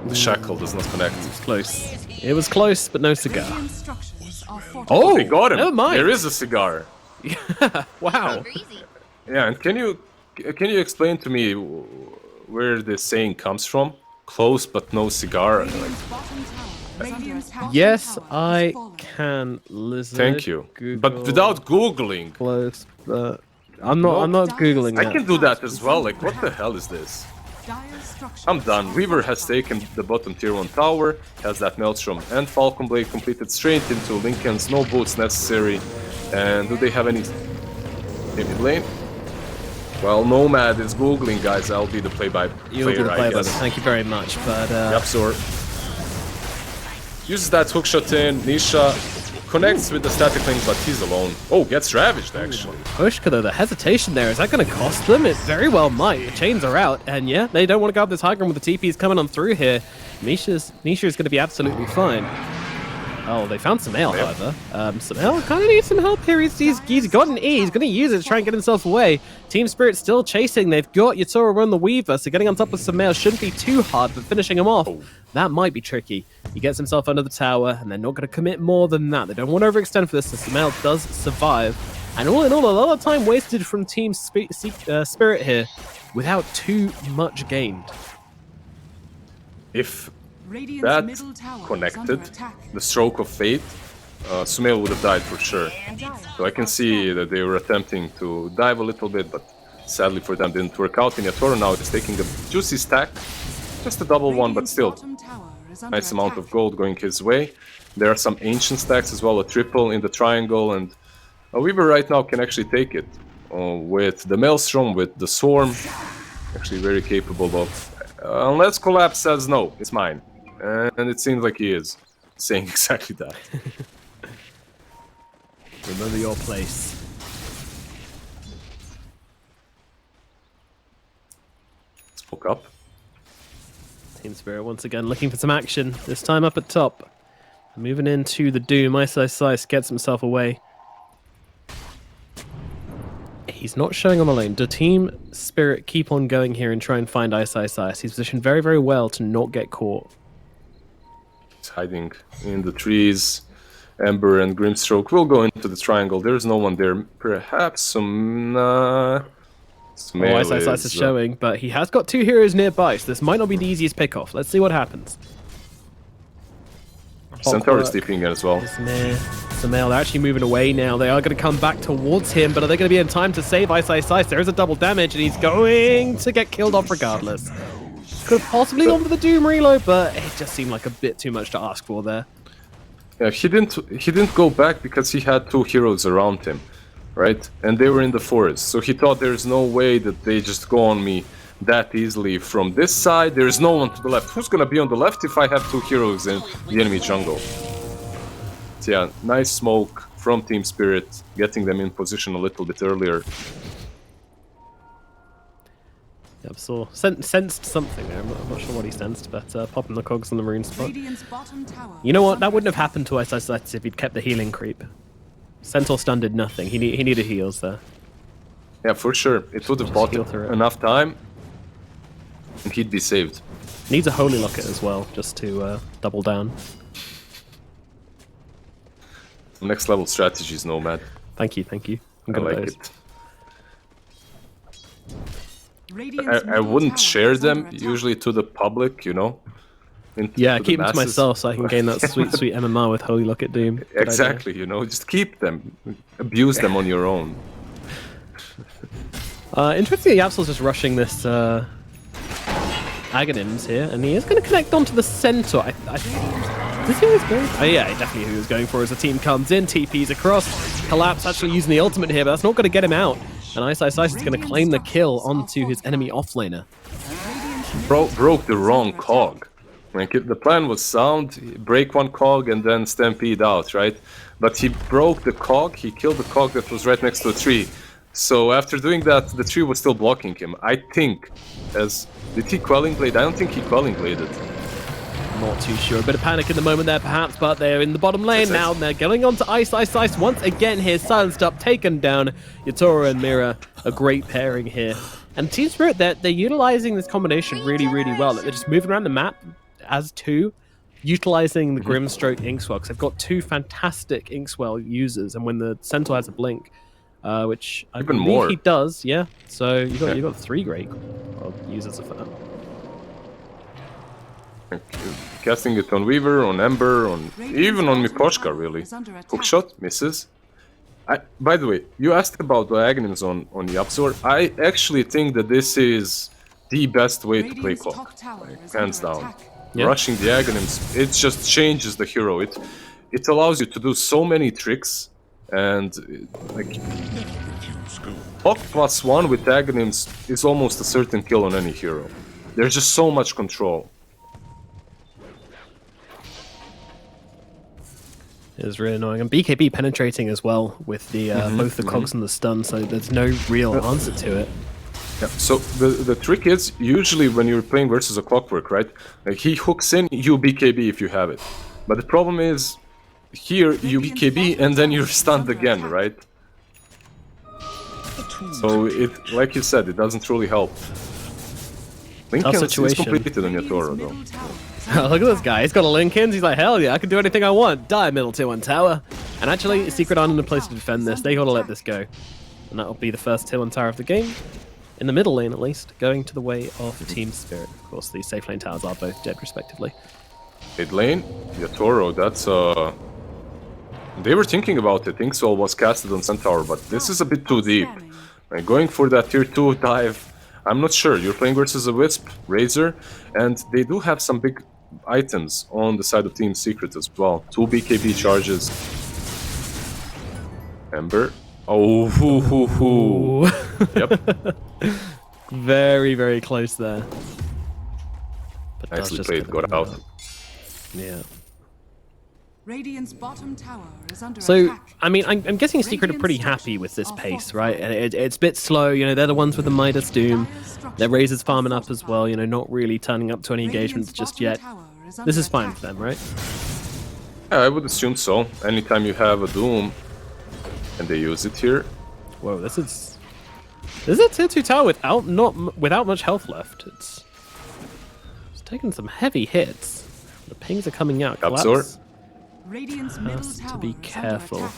Speaker 8: The shackle does not connect.
Speaker 7: Close. It was close, but no cigar.
Speaker 4: Radiant structures are fortified.
Speaker 7: Oh,
Speaker 8: They got him!
Speaker 7: never mind.
Speaker 8: There is a cigar.
Speaker 7: Wow.
Speaker 8: Yeah, and can you explain to me where this saying comes from? Close but no cigar. Like,
Speaker 4: Radiant's bottom tower is under attack.
Speaker 7: Yes,
Speaker 4: Tower
Speaker 7: I
Speaker 4: has fallen.
Speaker 7: can listen.
Speaker 8: thank you. But without googling.
Speaker 7: Close, but I'm not googling
Speaker 8: I
Speaker 7: that.
Speaker 8: can do that as well. Like, what the hell is this?
Speaker 4: Dire's structures
Speaker 8: I'm done.
Speaker 4: are
Speaker 8: Weaver has
Speaker 4: fortified.
Speaker 8: taken the bottom tier 1 tower, has that Maelstrom and Falcon Blade completed straight into Lincoln's, no boots necessary. And do they have any mid lane? Well, Nomad is googling, guys. I'll be the play-by-player,
Speaker 7: You'll do the
Speaker 8: I
Speaker 7: play by
Speaker 8: guess.
Speaker 7: Thank you very much, but
Speaker 8: Yapzor uses that hookshot in. Nisha connects with the static link, but he's alone. Oh, gets ravaged actually.
Speaker 7: Pushka though, the hesitation there, is that going to cost them? It very well might. The chains are out, and yeah, they don't want to go up this high ground with the TPs coming on through here. Nisha is going to be absolutely fine. Oh, they found Samael, however. Samael kind of needs some help here. He's got an E. He's going to use it to try and get himself away. Team Spirit still chasing. They've got Yatoro on the Weaver, so getting on top of Samael shouldn't be too hard, but finishing him off, that might be tricky. He gets himself under the tower, and they're not going to commit more than that. They don't want to overextend for this, so Samael does survive. And all in all, a lot of time wasted from Team Spirit here without too much gained.
Speaker 8: If
Speaker 4: Radiant's
Speaker 8: that
Speaker 4: middle tower is
Speaker 8: connected,
Speaker 4: under attack.
Speaker 8: the stroke of fate, Sumail would have died for sure. So I can see that they were attempting to dive a little bit, but sadly for them didn't work out. And Yatoro now is taking a juicy stack, just a double one, but
Speaker 4: Radiant's
Speaker 8: still
Speaker 4: bottom tower is under
Speaker 8: nice amount
Speaker 4: attack.
Speaker 8: of gold going his way. There are some ancient stacks as well, a triple in the triangle, and Weaver right now can actually take it with the Maelstrom, with the Swarm. Actually very capable of, unless Collapse says no, it's mine. And it seems like he is saying exactly that.
Speaker 7: Remember your place.
Speaker 8: Spoke up.
Speaker 7: Team Spirit once again looking for some action, this time up at top. Moving into the Doom, Ice gets himself away. He's not showing on the lane. Do Team Spirit keep on going here and try and find CIS? He's positioned very, very well to not get caught.
Speaker 8: He's hiding in the trees. Ember and Grimstroke will go into the triangle. There's no one there. Perhaps some... Smail
Speaker 7: CIS is showing, but he has got 2 heroes nearby, so this might not be the easiest pick-off. Let's see what happens.
Speaker 8: Centaur is tipping in as well.
Speaker 7: Samael, they're actually moving away now. They are going to come back towards him, but are they going to be in time to save CIS? There is a double damage, and he's going to get killed off regardless. Could have possibly gone for the Doom reload, but it just seemed like a bit too much to ask for there.
Speaker 8: Yeah, he didn't go back because he had 2 heroes around him, right? And they were in the forest, so he thought there's no way that they just go on me that easily from this side. There's no one to the left. Who's gonna be on the left if I have 2 heroes in the enemy jungle? So yeah, nice smoke from Team Spirit, getting them in position a little bit earlier.
Speaker 7: Yep, saw sensed something there. I'm not sure what he sensed, but popping the cogs on the rune spot. You know what? That wouldn't have happened to CIS if he'd kept the healing creep. Centaur stun did nothing. He needed heals there.
Speaker 8: Yeah, for sure. It would have bought enough time, and he'd be saved.
Speaker 7: Needs a Holy Locket as well, just to double down.
Speaker 8: Next level strategies, Nomad.
Speaker 7: Thank you. I'm
Speaker 8: I
Speaker 7: good
Speaker 8: like
Speaker 7: at those.
Speaker 8: it. I wouldn't share them usually to the public, you know.
Speaker 7: Yeah, keep them to myself so I can gain that sweet MMR with Holy Locket Doom. Good
Speaker 8: exactly,
Speaker 7: idea.
Speaker 8: you know, just keep them, abuse them on your own.
Speaker 7: Interestingly, Yapsel's just rushing this Aghanims here, and he is going to connect onto the Centaur. Is this who he was going for? Oh yeah, definitely who he was going for as the team comes in, TP's across. Collapse actually using the ultimate here, but that's not going to get him out. And CIS is going to claim the kill onto his enemy offlaner.
Speaker 8: Broke the wrong cog. Like the plan was sound, break one cog and then stampede out, right? But he broke the cog, he killed the cog that was right next to a tree. So after doing that, the tree was still blocking him. I think, did he Quelling Blade? I don't think he Quelling Bladed.
Speaker 7: Not too sure. A bit of panic in the moment there, perhaps, but they're in the bottom lane now. And they're going on to CIS once again here. Silenced up, taken down. Yatoro and Mira, a great pairing here. And Team Spirit, they're utilizing this combination really, really well. They're just moving around the map as 2, utilizing the Grimstroke Inkswell, because they've got 2 fantastic Inkswell users. And when the Centaur has a blink, which I
Speaker 8: even
Speaker 7: believe
Speaker 8: more.
Speaker 7: he does, yeah. So you got 3 great users of that.
Speaker 8: Casting it on Weaver, on Ember, even on Mikoshka, really. Hookshot misses. By the way, you asked about the Aghanims on Yapsor. I actually think that this is the best way to play Clock, like, hands down.
Speaker 7: Yeah.
Speaker 8: Rushing the Aghanims, it just changes the hero. It allows you to do so many tricks, and like Clock +1 with Aghanims is almost a certain kill on any hero. There's just so much control.
Speaker 7: It was really annoying. And BKB penetrating as well with the both the cogs and the stun, so there's no real answer to it.
Speaker 8: Yeah, so the trick is, usually when you're playing versus a Clockwork, right? Like he hooks in, you BKB if you have it. But the problem is, here you BKB and then you're stunned again, right? So it, like you said, it doesn't really help. Lincoln is completed on Yatoro though.
Speaker 7: Look at this guy. He's got a Lincoln. He's like, hell yeah, I can do anything I want. Die middle tier 1 tower. And actually, Secret aren't in a place to defend this. They gotta let this go. And that'll be the first tier 1 tower of the game. In the middle lane, at least, going to the way of Team Spirit. Of course, the safe lane towers are both dead, respectively.
Speaker 8: Mid lane, Yatoro, that's they were thinking about it. Inkswell was casted on Centaur, but this is a bit too deep. Like, going for that tier 2 dive, I'm not sure. You're playing versus a Wisp, Razor, and they do have some big items on the side of Team Secret as well. 2 BKB charges. Ember. Oh, hoo. Yep.
Speaker 7: Very, very close there. But
Speaker 8: Nicely played, got out.
Speaker 7: Yeah.
Speaker 4: Radiant's bottom tower is under
Speaker 7: So,
Speaker 4: attack.
Speaker 7: I mean, I'm guessing Secret are pretty happy with this pace, right? And it's a bit slow, you know, they're the ones with the Midas Doom. Their Razor's farming up as well, you know, not really turning up to any engagements just yet. This is fine for them, right?
Speaker 8: Yeah, I would assume so. Anytime you have a Doom and they use it here.
Speaker 7: Whoa, this is This is a tier 2 tower without much health left. It's taking some heavy hits. The pings are coming out. Collapse
Speaker 4: Radiant's middle
Speaker 7: has to
Speaker 4: tower
Speaker 7: be
Speaker 4: is under
Speaker 7: careful.
Speaker 4: attack.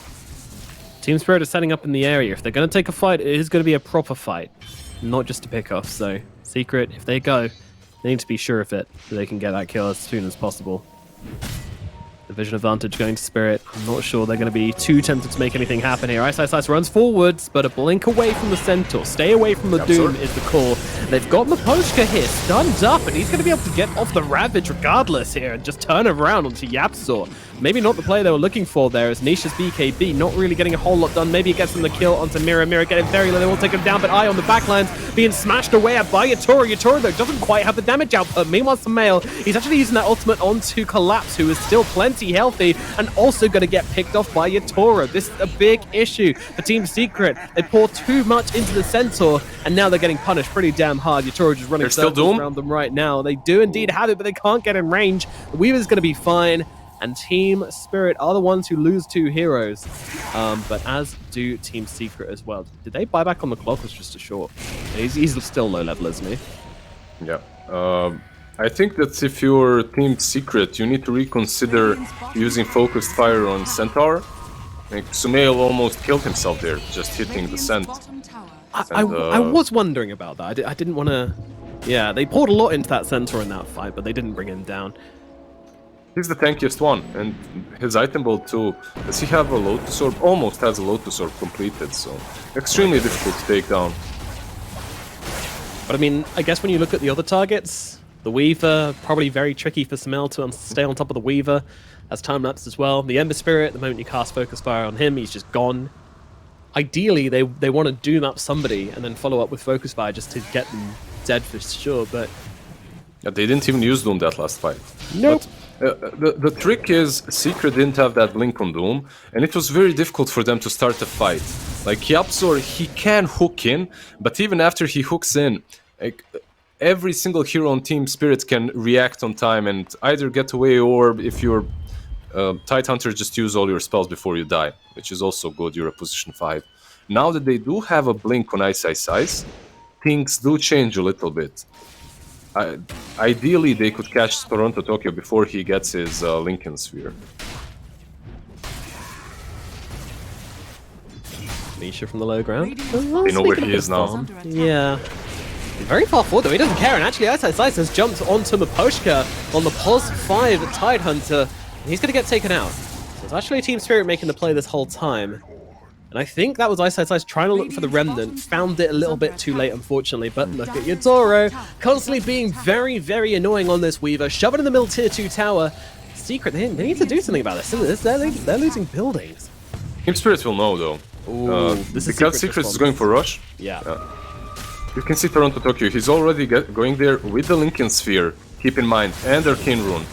Speaker 7: Team Spirit is setting up in the area. If they're going to take a fight, it is going to be a proper fight, not just a pick off. So Secret, if they go, they need to be sure of it, so they can get that kill as soon as possible. The vision advantage going to Spirit. I'm not sure they're going to be too tempted to make anything happen here. Ice runs forwards, but a blink away from the Centaur. Stay away from the Doom is the call. They've got Miposhka here, stunned up, and he's going to be able to get off the Ravage regardless here and just turn around onto Yapzor. Maybe not the play they were looking for there, as Nisha's BKB not really getting a whole lot done. Maybe it gets them the kill onto Mira. Mira getting very low. They won't take him down, but Eye on the backlines being smashed away at by Yatoro. Yatoro, though, doesn't quite have the damage output. Meanwhile, Samael, he's actually using that ultimate onto Collapse, who is still plenty healthy and also going to get picked off by Yatoro. This is a big issue for Team Secret. They pour too much into the Centaur, and now they're getting punished pretty damn hard. Yatoro just running circles around them right now. They do indeed have it, but they can't get in range. The Weaver's going to be fine. And Team Spirit are the ones who lose 2 heroes, but as do Team Secret as well. Did they buy back on the clock? Was just a short? He's still low level, isn't he?
Speaker 8: Yeah. I think that if you're Team Secret, you need to reconsider using focused fire on Centaur. Like, Sumail almost killed himself there, just hitting the scent.
Speaker 7: I was wondering about that. I didn't want to... Yeah, they poured a lot into that Centaur in that fight, but they didn't bring him down.
Speaker 8: He's the tankiest one, and his item build too. Does he have a Lotus Orb? Almost has a Lotus Orb completed, so extremely difficult to take down.
Speaker 7: But I mean, I guess when you look at the other targets, the Weaver, probably very tricky for Samel to stay on top of the Weaver. That's time-lapse as well. The Ember Spirit, the moment you cast Focus Fire on him, he's just gone. Ideally, they want to doom up somebody and then follow up with Focus Fire just to get them dead for sure, but...
Speaker 8: Yeah, they didn't even use Doom that last fight.
Speaker 7: Nope.
Speaker 8: But, the trick is, Secret didn't have that blink on Doom, and it was very difficult for them to start a fight. Like, Yapzor, he can hook in, but even after he hooks in, like, every single hero on Team Spirit can react on time and either get away, or if you're Tide Hunter, just use all your spells before you die, which is also good. You're at position 5. Now that they do have a blink on Ice, things do change a little bit. Ideally, they could catch Toronto Tokyo before he gets his Lincoln Sphere.
Speaker 7: Nisha from the low ground.
Speaker 8: They know where he is now.
Speaker 7: Yeah. Very far forward though, he doesn't care, and actually Ice has jumped onto Miposhka on the pos 5 Tide Hunter, and he's going to get taken out. So it's actually Team Spirit making the play this whole time. And I think that was Ice trying to look for the Remnant, found it a little bit too late, unfortunately, but look at Yatoro, constantly being very, very annoying on this Weaver, shoving in the middle tier 2 tower. Secret, they need to do something about this. They're losing buildings.
Speaker 8: Team Spirit will know, though.
Speaker 7: This is
Speaker 8: because Secret is going for Rush.
Speaker 7: Yeah.
Speaker 8: You can see Toronto Tokyo, he's already going there with the Lincoln Sphere, keep in mind, and Arcane Rune.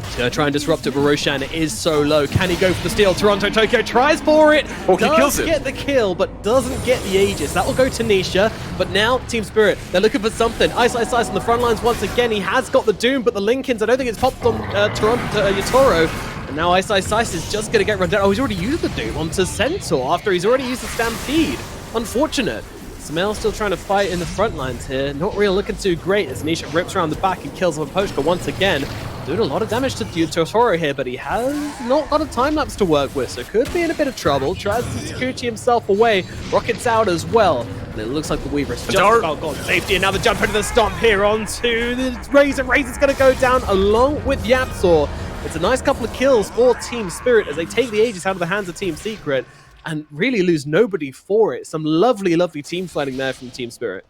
Speaker 7: He's going to try and disrupt it, but Roshan is so low. Can he go for the steal? Toronto Tokyo tries for it.
Speaker 8: Oh, he kills it.
Speaker 7: Does get the kill, but doesn't get the Aegis. That will go to Nisha. But now, Team Spirit, they're looking for something. Ice on the front lines once again. He has got the Doom, but the Lincolns, I don't think it's popped on Yatoro. And now Ice is just going to get run down. Oh, he's already used the Doom onto Centaur after he's already used the Stampede. Unfortunate. Samel's still trying to fight in the front lines here. Not really looking too great as Nisha rips around the back and kills Miposhka once again. Doing a lot of damage to Totoro here, but he has not got a time-lapse to work with, so could be in a bit of trouble. Tries to security himself away. Rockets out as well. And it looks like the Weaver's just about got safety. And now the jump into the stomp here onto the Razor. Razor's going to go down along with Yapzor. It's a nice couple of kills for Team Spirit as they take the Aegis out of the hands of Team Secret and really lose nobody for it. Some lovely, lovely team fighting there from Team Spirit.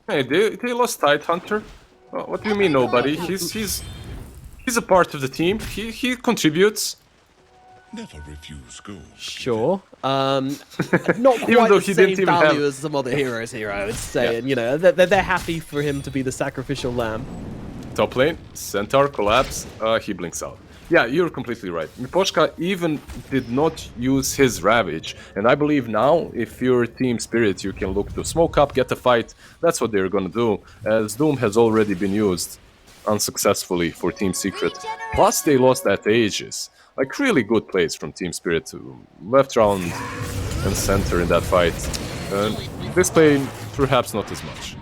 Speaker 8: Hey, they lost Tide Hunter. What do you mean nobody? He's a part of the team. He contributes.
Speaker 5: Never refuse gold.
Speaker 7: Sure. Not quite
Speaker 8: Even though
Speaker 7: the
Speaker 8: he
Speaker 7: same
Speaker 8: didn't even
Speaker 7: value
Speaker 8: have...
Speaker 7: as some other heroes here, I would say. Yeah. And, you know, they're happy for him to be the sacrificial lamb.
Speaker 8: Top lane, Centaur collapse, he blinks out. Yeah, you're completely right. Miposhka even did not use his Ravage, and I believe now, if you're Team Spirit, you can look to smoke up, get a fight. That's what they're gonna do, as Doom has already been used unsuccessfully for Team Secret. Plus, they lost that Aegis. Like, really good plays from Team Spirit to left round and center in that fight. This play, perhaps not as much.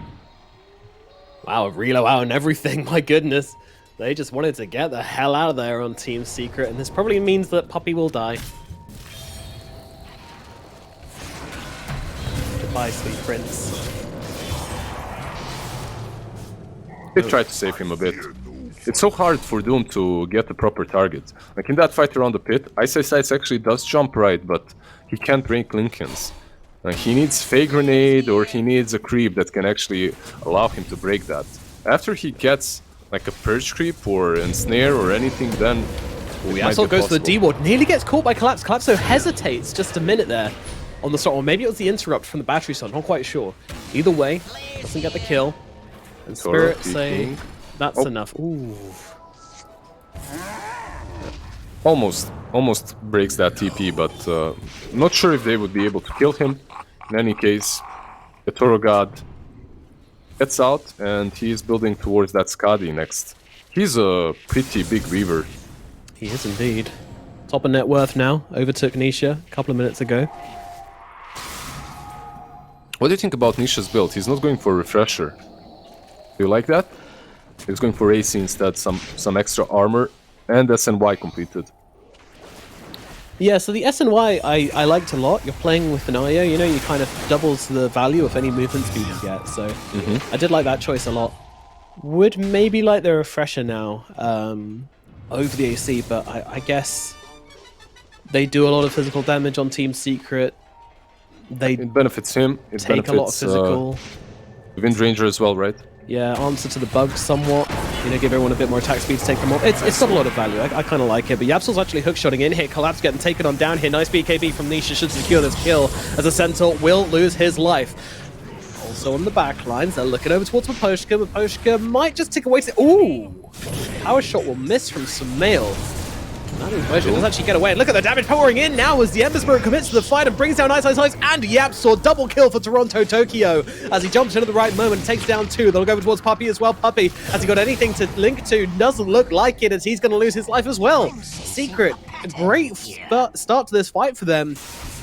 Speaker 7: Wow, reload out and everything, my goodness. They just wanted to get the hell out of there on Team Secret, and this probably means that Puppy will die. Goodbye, sweet prince.
Speaker 8: They tried to save him a bit. It's so hard for Doom to get the proper target. Like in that fight around the pit, Ice actually does jump right, but he can't break Lincolns. He needs Fey Grenade or he needs a creep that can actually allow him to break that. After he gets like a Purge creep or ensnare or anything, then
Speaker 7: Yasuo goes for the D-Ward, nearly gets caught by Collapse. Collapse hesitates just a minute there on the start, or maybe it was the interrupt from the battery stun, not quite sure. Either way, doesn't get the kill. And Spirit say that's enough. Ooh.
Speaker 8: Almost breaks that TP, but not sure if they would be able to kill him. In any case, the Toro God gets out and he is building towards that Skadi next. He's a pretty big weaver.
Speaker 7: He is indeed. Top of net worth now, overtook Nisha a couple of minutes ago.
Speaker 8: What do you think about Nisha's build? He's not going for Refresher. Do you like that? He's going for AC instead, some extra armor, and SNY completed.
Speaker 7: Yeah, so the SNY I liked a lot. You're playing with an IO, you know, you kind of doubles the value of any movement speed you get, so I did like that choice a lot. Would maybe like the Refresher now over the AC, but I guess they do a lot of physical damage on Team Secret.
Speaker 8: It benefits him. It
Speaker 7: take
Speaker 8: benefits
Speaker 7: a lot of physical.
Speaker 8: Wind Ranger as well, right?
Speaker 7: Yeah, answer to the bugs somewhat. You know, give everyone a bit more attack speed to take them off. It's got a lot of value. I kind of like it. But Yapsol's actually hookshotting in here. Collapse getting taken on down here. Nice BKB from Nisha should secure this kill, as a Centaur will lose his life. Also on the back lines, they're looking over towards Maposhka. Maposhka might just tick away. Ooh! Power shot will miss from Sumail. Maposhka does actually get away. And look at the damage pouring in now as the Ember Spirit commits to the fight and brings down Ice and Yapsaw. Double kill for Toronto Tokyo as he jumps in at the right moment and takes down two. They'll go towards Puppy as well. Puppy, has he got anything to link to? Doesn't look like it, as he's going to lose his life as well. Secret, a great start to this fight for them.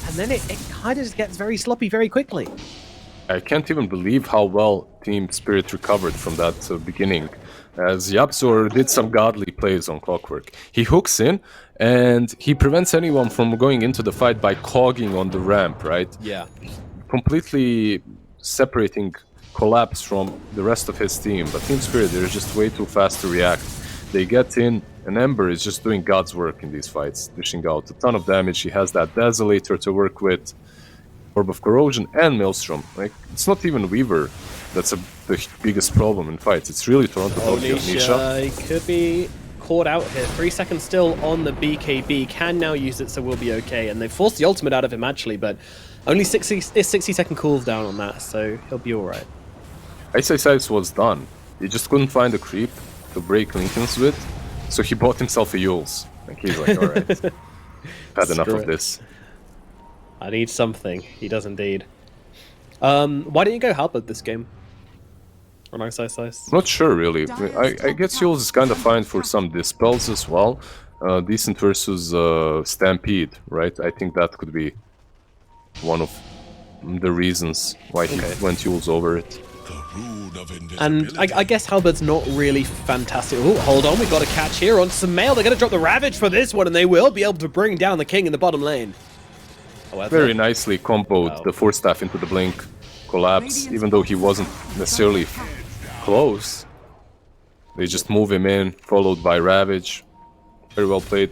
Speaker 7: And then it kind of just gets very sloppy very quickly.
Speaker 8: I can't even believe how well Team Spirit recovered from that beginning, as Yapsor did some godly plays on Clockwork. He hooks in, and he prevents anyone from going into the fight by cogging on the ramp, right?
Speaker 7: Yeah.
Speaker 8: Completely separating Collapse from the rest of his team, but Team Spirit, they're just way too fast to react. They get in, and Ember is just doing God's work in these fights, dishing out a ton of damage. He has that Desolator to work with, Orb of Corrosion, and Maelstrom. Like, it's not even Weaver that's the biggest problem in fights. It's really Toronto Tokyo.
Speaker 7: Nisha, he could be caught out here. 3 seconds still on the BKB. Can now use it, so we'll be okay. And they forced the ultimate out of him, actually, but only 60-second cooldown on that, so he'll be alright.
Speaker 8: Ice was done. He just couldn't find a creep to break Lincolns with, so he bought himself a Yules. Like, he's like, alright, had enough of this.
Speaker 7: I need something. He does indeed. Why don't you go Halberd this game? Or no, Ice?
Speaker 8: Not sure, really. I guess Yules is kind of fine for some dispels as well. Decent versus Stampede, right? I think that could be one of the reasons why he went Yules over it.
Speaker 7: And I guess Halberd's not really fantastic. Oh, hold on, we've got a catch here on Sumail. They're going to drop the Ravage for this one, and they will be able to bring down the King in the bottom lane. However,
Speaker 8: very nicely comboed the Force Staff into the Blink Collapse, even though he wasn't necessarily close. They just move him in, followed by Ravage. Very well played.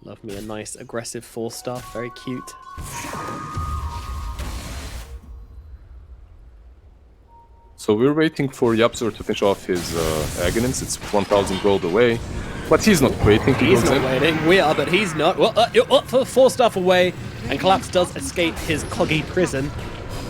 Speaker 7: Love me a nice aggressive Force Staff, very cute.
Speaker 8: So we're waiting for Yapsor to finish off his Aghanim's. It's 1,000 gold away. But he's not waiting.
Speaker 7: He's not waiting. We are, but he's not. Well, you're up for 4 stuff away. And Collapse does escape his coggy prison.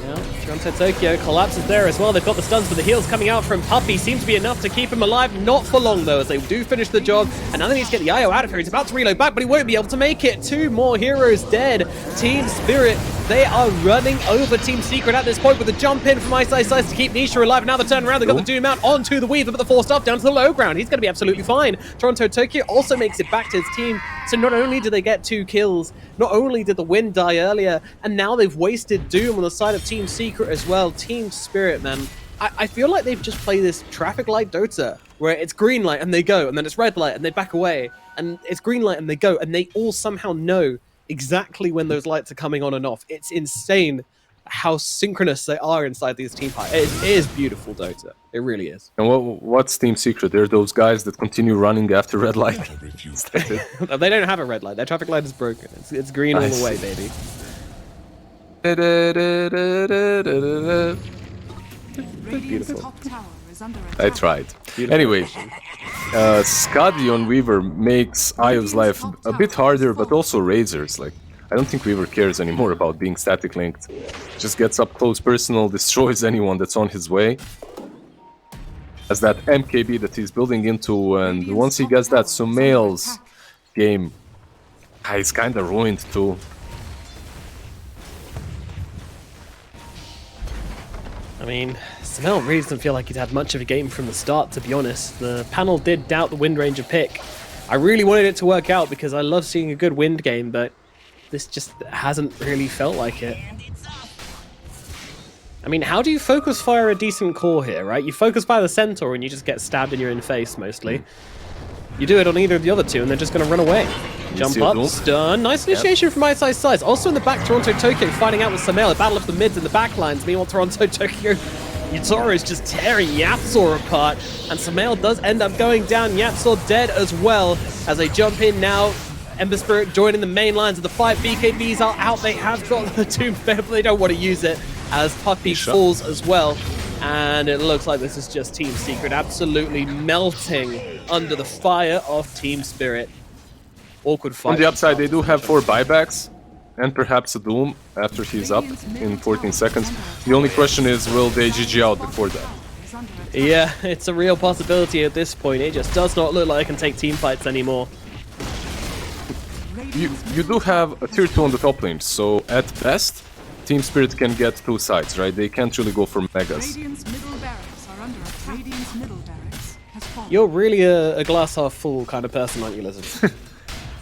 Speaker 7: Now, Toronto Tokyo, Collapse is there as well. They've got the stuns, but the heals coming out from Puppy seem to be enough to keep him alive. Not for long, though, as they do finish the job. And now they need to get the IO out of here. He's about to reload back, but he won't be able to make it. 2 more heroes dead. Team Spirit, they are running over Team Secret at this point with a jump in from Ice to keep Nisha alive. Now they turn around, they got the Doom out onto the Weaver, but the Force Staff down to the low ground. He's going to be absolutely fine. Toronto Tokyo also makes it back to his team. So not only did they get 2 kills, not only did the Wind die earlier, and now they've wasted Doom on the side of Team Team Secret as well. Team Spirit, man. I feel like they've just played this traffic light Dota, where it's green light and they go, and then it's red light and they back away, and it's green light and they go, and they all somehow know exactly when those lights are coming on and off. It's insane how synchronous they are inside these team fights. It is beautiful Dota. It really is.
Speaker 8: And what's Team Secret? They're those guys that continue running after red light.
Speaker 7: They don't have a red light. Their traffic light is broken. It's green all the way, baby.
Speaker 4: Radiant's top tower is under attack.
Speaker 8: I tried. Anyway, Skadi on Weaver makes Io's life a bit harder, but also Razor's. Like, I don't think Weaver cares anymore about being static linked. Just gets up close personal, destroys anyone that's on his way. Has that MKB that he's building into, and once he gets that Sumail's game, he's kinda ruined too.
Speaker 7: I mean, Sumail really doesn't feel like he's had much of a game from the start, to be honest. The panel did doubt the Wind Ranger pick. I really wanted it to work out because I love seeing a good Wind game, but this just hasn't really felt like it. I mean, how do you focus fire a decent core here, right? You focus fire the Centaur and you just get stabbed in your own face, mostly. You do it on either of the other two and they're just going to run away. Jump up, stun. Nice initiation from ISI's. Also in the back, Toronto Tokyo fighting out with Sumail. A battle of the mids and the back lines. Meanwhile, Toronto Tokyo, Yatoro is just tearing Yapzor apart. And Sumail does end up going down. Yapzor dead as well as they jump in now. Ember Spirit joining the main lines of the fight. BKBs are out. They have got the Tomb Bear, but they don't want to use it as Puppy falls as well. And it looks like this is just Team Secret absolutely melting under the fire of Team Spirit. Awkward fight.
Speaker 8: On the upside, they do have 4 buybacks and perhaps a Doom after he's up in 14 seconds. The only question is, will they GG out before that?
Speaker 7: Yeah, it's a real possibility at this point. It just does not look like I can take team fights anymore.
Speaker 8: You do have a tier 2 on the top lane, so at best, Team Spirit can get 2 sides, right? They can't really go for megas.
Speaker 4: Radiant's middle barracks are under attack. Radiant's middle barracks has fallen.
Speaker 7: You're really a glass half full kind of person, aren't you, Lizard?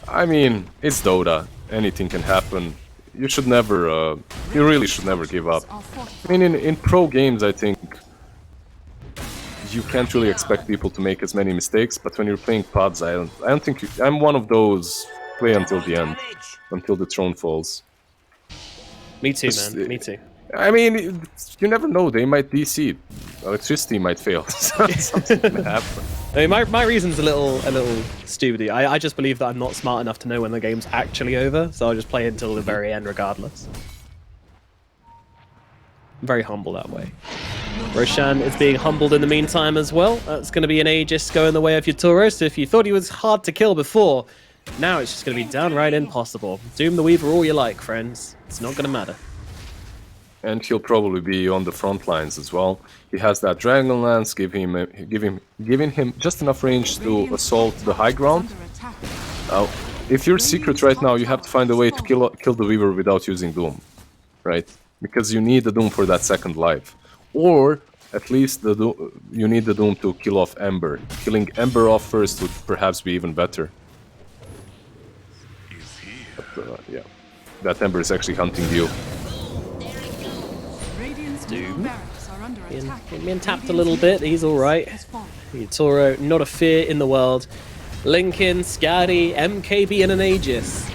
Speaker 8: I mean, it's Dota. Anything can happen. You should never, you really should never give up. I mean, in pro games, I think you can't really expect people to make as many mistakes, but when you're playing pods, I don't think I'm one of those play until the end, until the throne falls.
Speaker 7: Me too, man. Me too.
Speaker 8: I mean, you never know. They might DC. Electricity might fail. Something can happen.
Speaker 7: I mean, my reason's a little stupid. I just believe that I'm not smart enough to know when the game's actually over, so I'll just play until the very end regardless. I'm very humble that way. Roshan is being humbled in the meantime as well. That's going to be an Aegis going the way of Yatoro, so if you thought he was hard to kill before, now it's just going to be downright impossible. Doom the Weaver all you like, friends. It's not going to matter.
Speaker 8: And he'll probably be on the front lines as well. He has that Dragon Lance, giving him just enough range to assault the high ground. Now, if you're Secret right now, you have to find a way to kill the Weaver without using Doom, right? Because you need the Doom for that second life. Or, at least, you need the Doom to kill off Ember. Killing Ember off first would perhaps be even better. But, yeah, that Ember is actually hunting you.
Speaker 7: Doom. Being tapped a little bit, he's alright. Yatoro, not a fear in the world. Lincoln, Skadi, MKB, and an Aegis.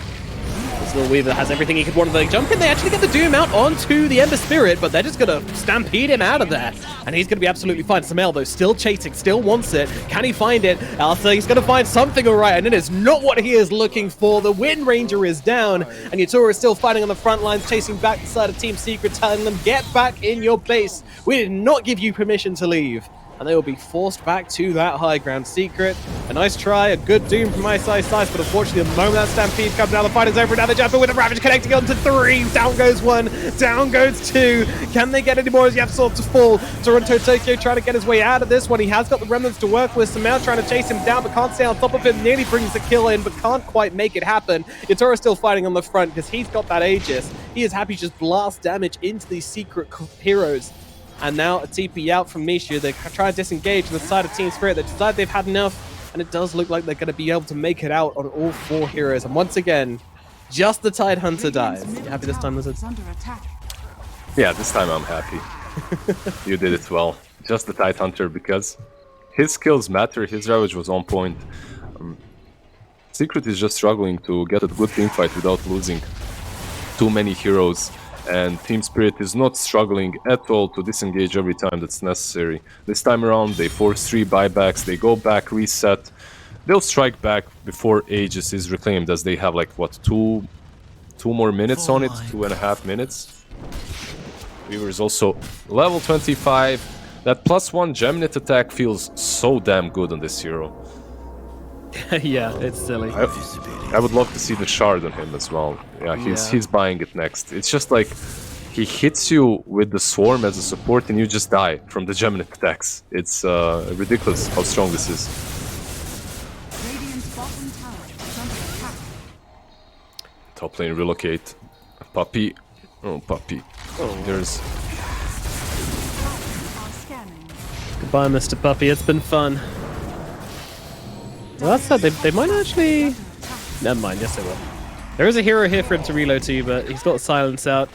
Speaker 7: This little Weaver has everything he could want. They jump in, they actually get the Doom out onto the Ember Spirit, but they're just gonna stampede him out of there. And he's gonna be absolutely fine. Sumail, though, still chasing, still wants it. Can he find it? Alpha, he's gonna find something alright, and it is not what he is looking for. The Wind Ranger is down, and Yatoro is still fighting on the front lines, chasing back the side of Team Secret, telling them, get back in your base. We did not give you permission to leave. And they will be forced back to that high ground. Secret, a nice try, a good Doom from ISI's, but unfortunately the moment that Stampede comes down, the fight is over. Now they're jumping with a Ravage connecting onto 3. Down goes 1, down goes 2. Can they get any more as Yapzor to fall? Toronto Tokyo trying to get his way out of this one. He has got the remnants to work with. Sumail trying to chase him down, but can't stay on top of him. Nearly brings the kill in, but can't quite make it happen. Yatoro still fighting on the front because he's got that Aegis. He is happy to just blast damage into these Secret heroes. And now a TP out from Mishu. They try to disengage on the side of Team Spirit. They decide they've had enough, and it does look like they're going to be able to make it out on all 4 heroes. And once again, just the Tidehunter dies. You happy this time, Lizard?
Speaker 8: Yeah, this time I'm happy. You did it well. Just the Tide Hunter, because his skills matter, his Ravage was on point. Secret is just struggling to get a good team fight without losing too many heroes, and Team Spirit is not struggling at all to disengage every time that's necessary. This time around, they force 3 buybacks, they go back, reset. They'll strike back before Aegis is reclaimed, as they have like, what, two more minutes on it? 2.5 minutes. Weaver is also level 25. That +1 Gemnet attack feels so damn good on this hero.
Speaker 7: Yeah, it's silly.
Speaker 8: I would love to see the shard on him as well. Yeah, he's buying it next. It's just like he hits you with the swarm as a support and you just die from the Gemnet attacks. It's ridiculous how strong this is.
Speaker 4: Radiant's bottom tower is under attack.
Speaker 8: Top lane relocate. Puppy. Oh, puppy. There's...
Speaker 4: Are scanning.
Speaker 7: Goodbye, Mr. Puppy. It's been fun. Well, that's sad. They might actually... Never mind. Yes, they will. There is a hero here for him to reload to, but he's got silence out.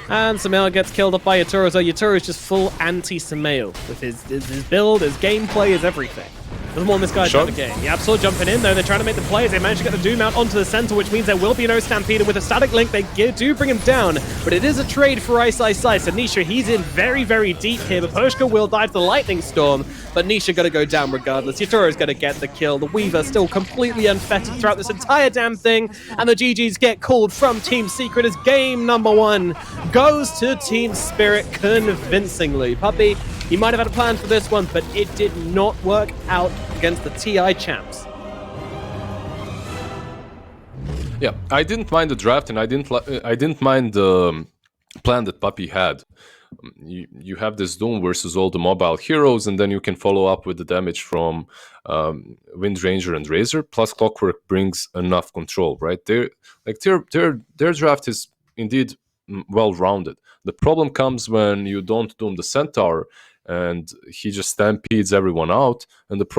Speaker 7: And Samael gets killed up by Yatoro. So Yatoro is just full anti-Samael with his build, his gameplay, his everything. Doesn't want this guy to have a game. The Absol jumping in, though. They're trying to make the plays. They manage to get the Doom out onto the center, which means there will be no Stampede. And with a static link, they do bring him down. But it is a trade for Ice. And Nisha, he's in very, very deep here. But Poshka will die to the Lightning Storm. But Nisha going to go down regardless. Yatoro's going to get the kill. The Weaver still completely unfettered throughout this entire damn thing. And the GGs get called from Team Secret as game number 1 goes to Team Spirit convincingly. Puppy, he might have had a plan for this one, but it did not work out against the TI champs.
Speaker 8: Yeah, I didn't mind the draft, and I didn't mind the plan that Puppy had. You have this Doom versus all the mobile heroes, and then you can follow up with the damage from Wind Ranger and Razor. Plus, Clockwork brings enough control, right? Their draft is indeed well-rounded. The problem comes when you don't Doom the Centaur, and he just stampedes everyone out, and the